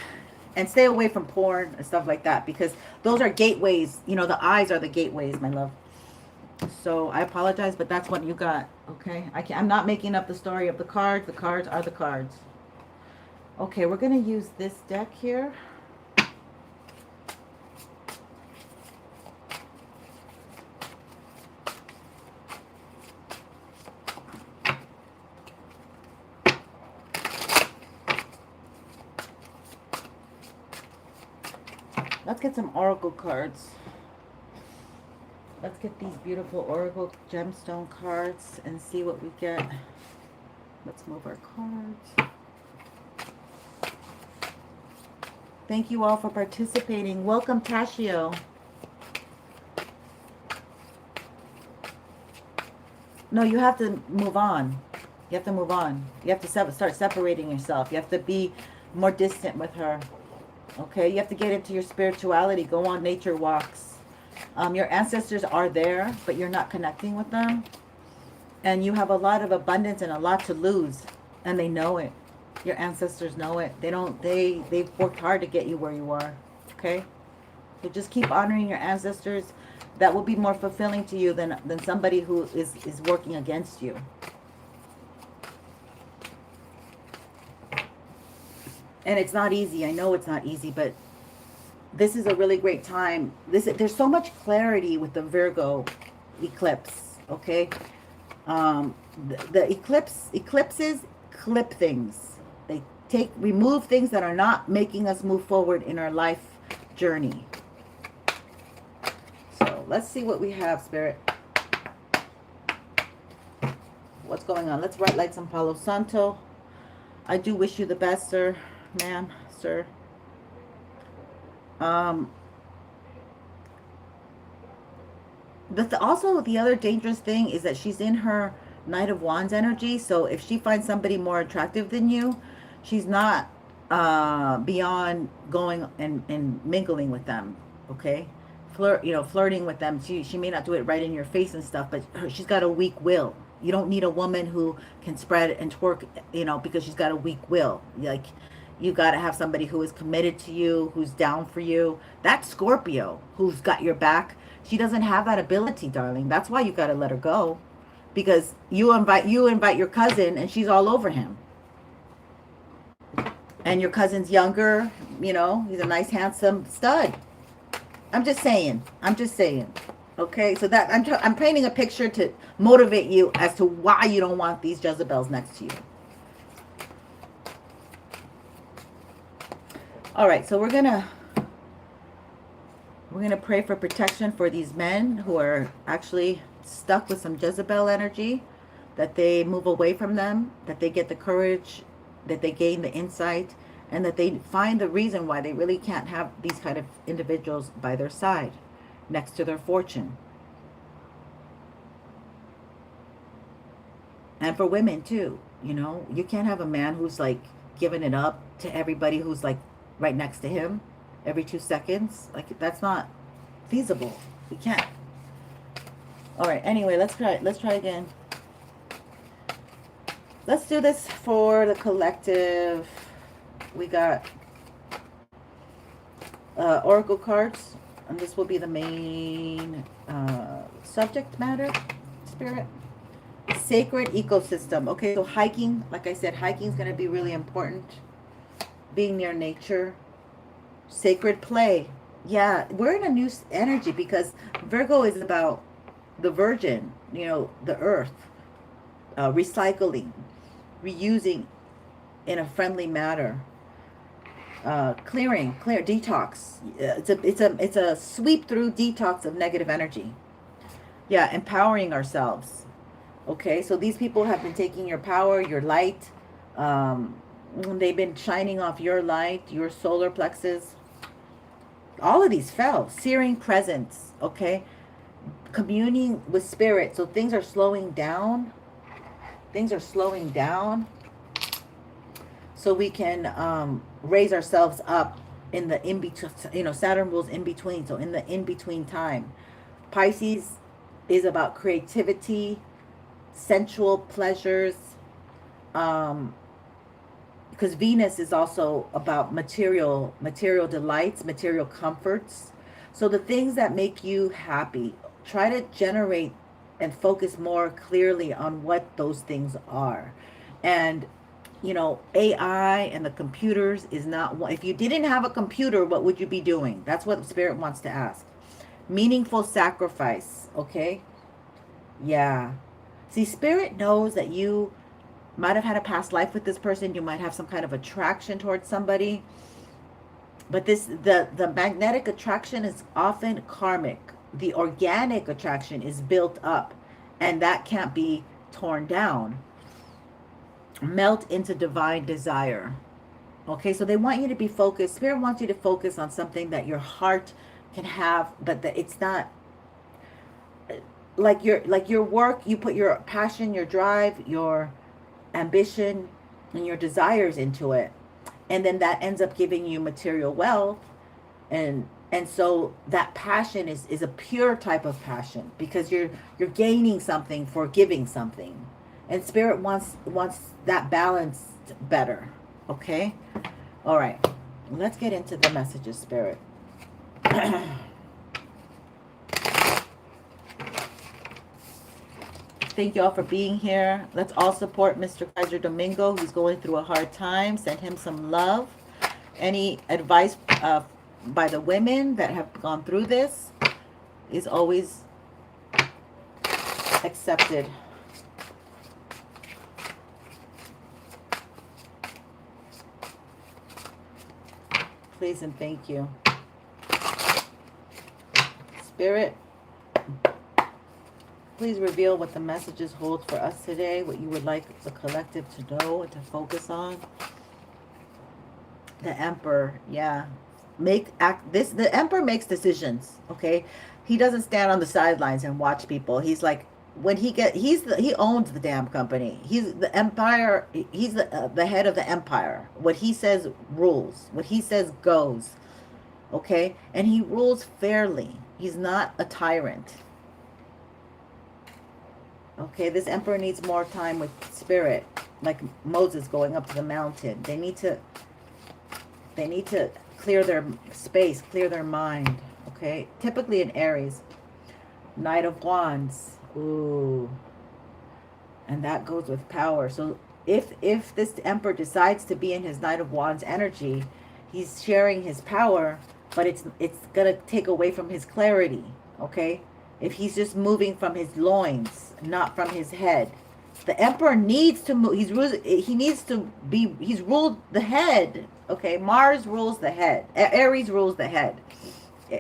Speaker 1: And stay away from porn and stuff like that, because those are gateways. You know, the eyes are the gateways, my love. So I apologize, but that's what you got. Okay. I'm not making up the story of the cards. The cards are the cards. Okay, we're going to use this deck here. Let's get some oracle cards. Let's get these beautiful oracle gemstone cards and see what we get. Let's move our cards. Thank you all for participating. Welcome, Tashio. No, you have to move on. You have to move on. You have to start separating yourself. You have to be more distant with her. Okay, you have to get into your spirituality. Go on nature walks. Your ancestors are there, but you're not connecting with them. And you have a lot of abundance and a lot to lose. And they know it. Your ancestors know it. They've worked hard to get you where you are. Okay? So just keep honoring your ancestors. That will be more fulfilling to you than somebody who is working against you. And it's not easy. I know it's not easy, but this is a really great time. There's so much clarity with the Virgo eclipse, okay? The eclipses clip things. They remove things that are not making us move forward in our life journey. So let's see what we have, Spirit. What's going on? Let's light some Palo Santo. I do wish you the best, sir. Ma'am, sir. Also, the other dangerous thing is that she's in her Knight of Wands energy. So if she finds somebody more attractive than you, she's not beyond going and mingling with them. Okay, flirting with them. She may not do it right in your face and stuff, but she's got a weak will. You don't need a woman who can spread and twerk, because she's got a weak will. Like, you got to have somebody who is committed to you, who's down for you. That's Scorpio, who's got your back. She doesn't have that ability, darling. That's why you got to let her go. Because you invite your cousin and she's all over him. And your cousin's younger, he's a nice, handsome stud. I'm just saying. Okay, so that I'm painting a picture to motivate you as to why you don't want these Jezebels next to you. All right, so we're gonna pray for protection for these men who are actually stuck with some Jezebel energy, that they move away from them, that they get the courage, that they gain the insight, and that they find the reason why they really can't have these kind of individuals by their side, next to their fortune. And for women too, you can't have a man who's like giving it up to everybody who's like right next to him every 2 seconds. Like, that's not feasible. We can't. All right, anyway, let's try again. Let's do this for the collective. We got oracle cards, and this will be the main subject matter, Spirit. Sacred ecosystem. Okay, so hiking, like I said, hiking is going to be really important. Being near nature. Sacred play. Yeah, we're in a new energy because Virgo is about the virgin, the earth, recycling, reusing in a friendly manner, clear detox. It's a sweep through detox of negative energy. Yeah, empowering ourselves. Okay, so these people have been taking your power, your light. They've been shining off your light, your solar plexus. All of these fell. Searing presence, okay? Communing with spirit. So things are slowing down. So we can raise ourselves up in the in-between. Saturn rules in-between. So in the in-between time. Pisces is about creativity, sensual pleasures, um, because Venus is also about material delights, material comforts. So the things that make you happy, try to generate and focus more clearly on what those things are. And you know, AI and the computers is not one. If you didn't have a computer, what would you be doing? That's what Spirit wants to ask. Meaningful sacrifice, okay? Yeah. See, Spirit knows that you might have had a past life with this person. You might have some kind of attraction towards somebody. But the magnetic attraction is often karmic. The organic attraction is built up, and that can't be torn down. Melt into divine desire. Okay, so they want you to be focused. Spirit wants you to focus on something that your heart can have, but that it's not like your work. You put your passion, your drive, your ambition, and your desires into it, and then that ends up giving you material wealth, and so that passion is a pure type of passion because you're gaining something for giving something, and Spirit wants that balance better. Okay, all right, let's get into the messages, Spirit. Thank you all for being here. Let's all support Mr. Kaiser Domingo. He's going through a hard time. Send him some love. Any advice by the women that have gone through this is always accepted. Please and thank you. Spirit, please reveal what the messages hold for us today, what you would like the collective to know and to focus on. The Emperor, yeah. The Emperor makes decisions, okay? He doesn't stand on the sidelines and watch people. He's like, he owns the damn company. He's the empire. He's the head of the empire. What he says rules. What he says goes. Okay? And he rules fairly. He's not a tyrant. Okay, this Emperor needs more time with Spirit, like Moses going up to the mountain. They need to clear their space, clear their mind. Okay, typically in Aries. Knight of Wands. Ooh. And that goes with power. So if this Emperor decides to be in his Knight of Wands energy, he's sharing his power, but it's gonna take away from his clarity. Okay, if he's just moving from his loins, not from his head. The Emperor needs to move. He's ruled the head. Okay, Mars rules the head. Aries rules the head.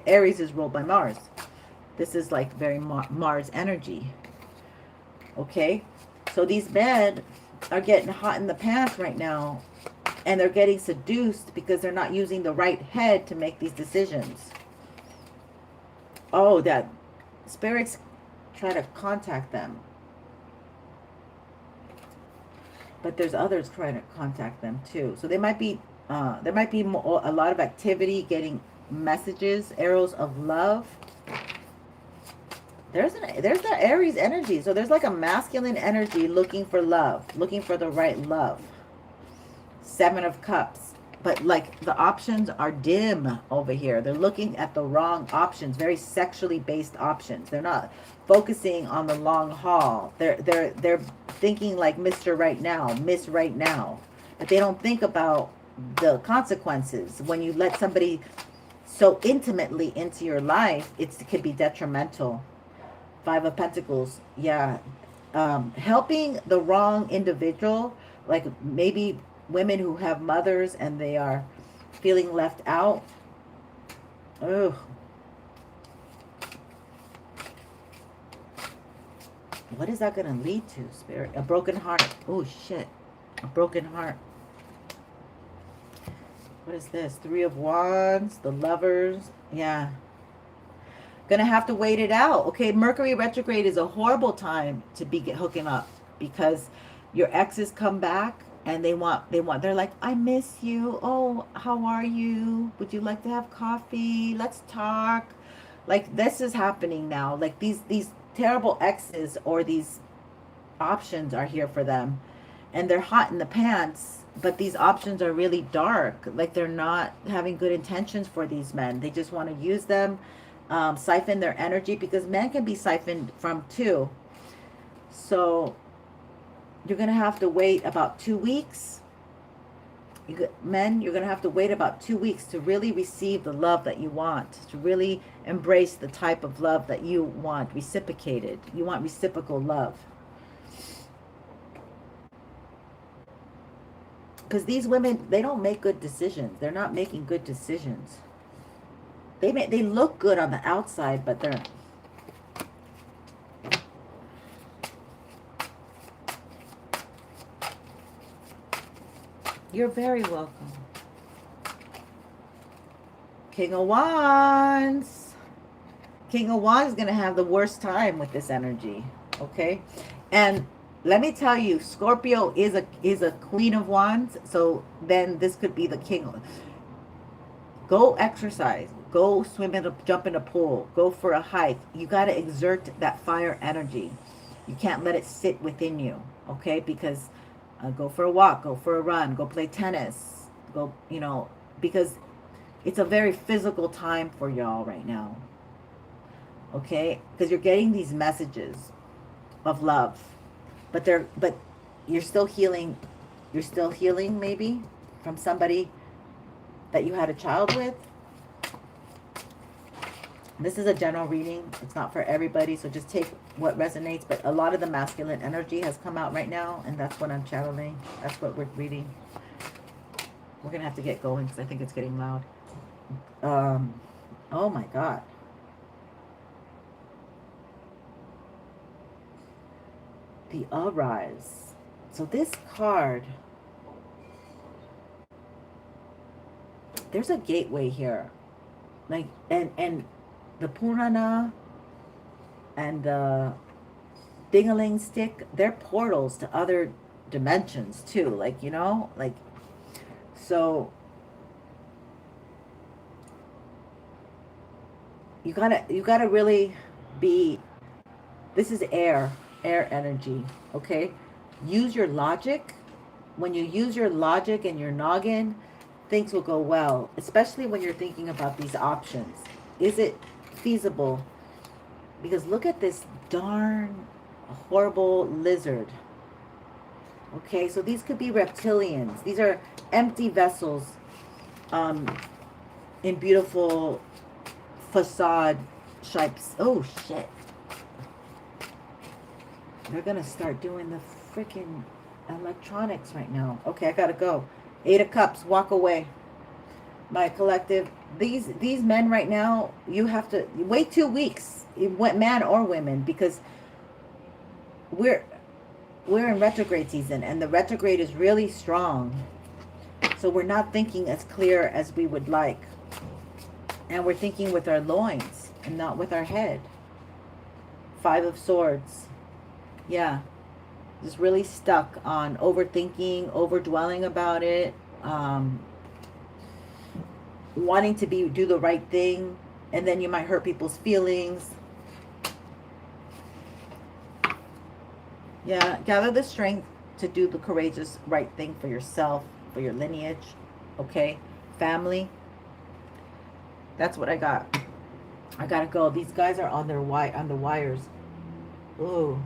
Speaker 1: Aries is ruled by Mars. This is like very Mars energy. Okay, so these men are getting hot in the pants right now, and they're getting seduced because they're not using the right head to make these decisions. Oh, that spirits try to contact them, but there's others trying to contact them too. So there might be a lot of activity, getting messages, arrows of love. There's the Aries energy. So there's like a masculine energy looking for love, looking for the right love. Seven of Cups. But like the options are dim over here. They're looking at the wrong options, very sexually based options. They're not focusing on the long haul. They're thinking like Mr. Right Now, Miss Right Now. But they don't think about the consequences. When you let somebody so intimately into your life, it could be detrimental. Five of Pentacles. Yeah. Helping the wrong individual, like maybe women who have mothers and they are feeling left out. Ugh. What is that going to lead to, Spirit? A broken heart. Oh, shit. A broken heart. What is this? Three of Wands. The Lovers. Yeah. Gonna have to wait it out. Okay, Mercury retrograde is a horrible time to be hooking up because your exes come back and they're like, I miss you. Oh, how are you? Would you like to have coffee? Let's talk. Like this is happening now. Like these terrible exes or these options are here for them, and they're hot in the pants, but these options are really dark. Like they're not having good intentions for these men. They just want to use them, siphon their energy, because men can be siphoned from too. So you're gonna have to wait about 2 weeks. Men, you're gonna have to wait about 2 weeks to really receive the love that you want, to really embrace the type of love that you want reciprocated. You want reciprocal love. Because these women, they don't make good decisions. They're not making good decisions. They look good on the outside, but they're... You're very welcome. King of Wands. King of Wands is going to have the worst time with this energy. Okay? And let me tell you, Scorpio is a Queen of Wands. So then this could be the King. Go exercise. Go swim jump in a pool. Go for a hike. You got to exert that fire energy. You can't let it sit within you. Okay? Because go for a walk. Go for a run. Go play tennis. Go, because it's a very physical time for y'all right now. Okay? Because you're getting these messages of love. But you're still healing. You're still healing maybe from somebody that you had a child with. This is a general reading. It's not for everybody, so just take what resonates. But a lot of the masculine energy has come out right now, and that's what I'm channeling. That's what we're reading. We're going to have to get going because I think it's getting loud. Oh my God. The Arise. So this card, there's a gateway here. Like, and the Purana and the Ding-a-ling stick, they're portals to other dimensions too. Like, like, so you gotta really be, this is air energy, okay? Use your logic. When you use your logic and your noggin, things will go well, especially when you're thinking about these options. Is it feasible? Because look at this darn horrible lizard. Okay, so these could be reptilians. These are empty vessels in beautiful facade shapes. Oh, shit. They're going to start doing the freaking electronics right now. Okay, I got to go. 8 of Cups, walk away. My collective. These men right now, you have to wait 2 weeks. Man or women, because we're in retrograde season, and the retrograde is really strong. So we're not thinking as clear as we would like. And we're thinking with our loins and not with our head. 5 of Swords. Yeah. Just really stuck on overthinking, overdwelling about it. Wanting to do the right thing. And then you might hurt people's feelings. Yeah. Gather the strength to do the courageous right thing for yourself, for your lineage. Okay. Family. That's what I got. I gotta go. These guys are on the wires. Ooh.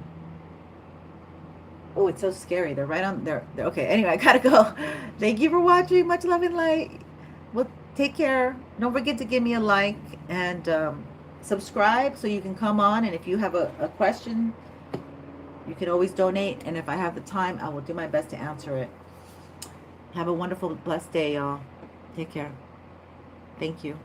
Speaker 1: Oh, it's so scary. They're right on there. Okay, anyway, I gotta go. Thank you for watching. Much love and light. Well, take care. Don't forget to give me a like and subscribe so you can come on. And if you have a question, you can always donate. And if I have the time, I will do my best to answer it. Have a wonderful, blessed day, y'all. Take care. Thank you.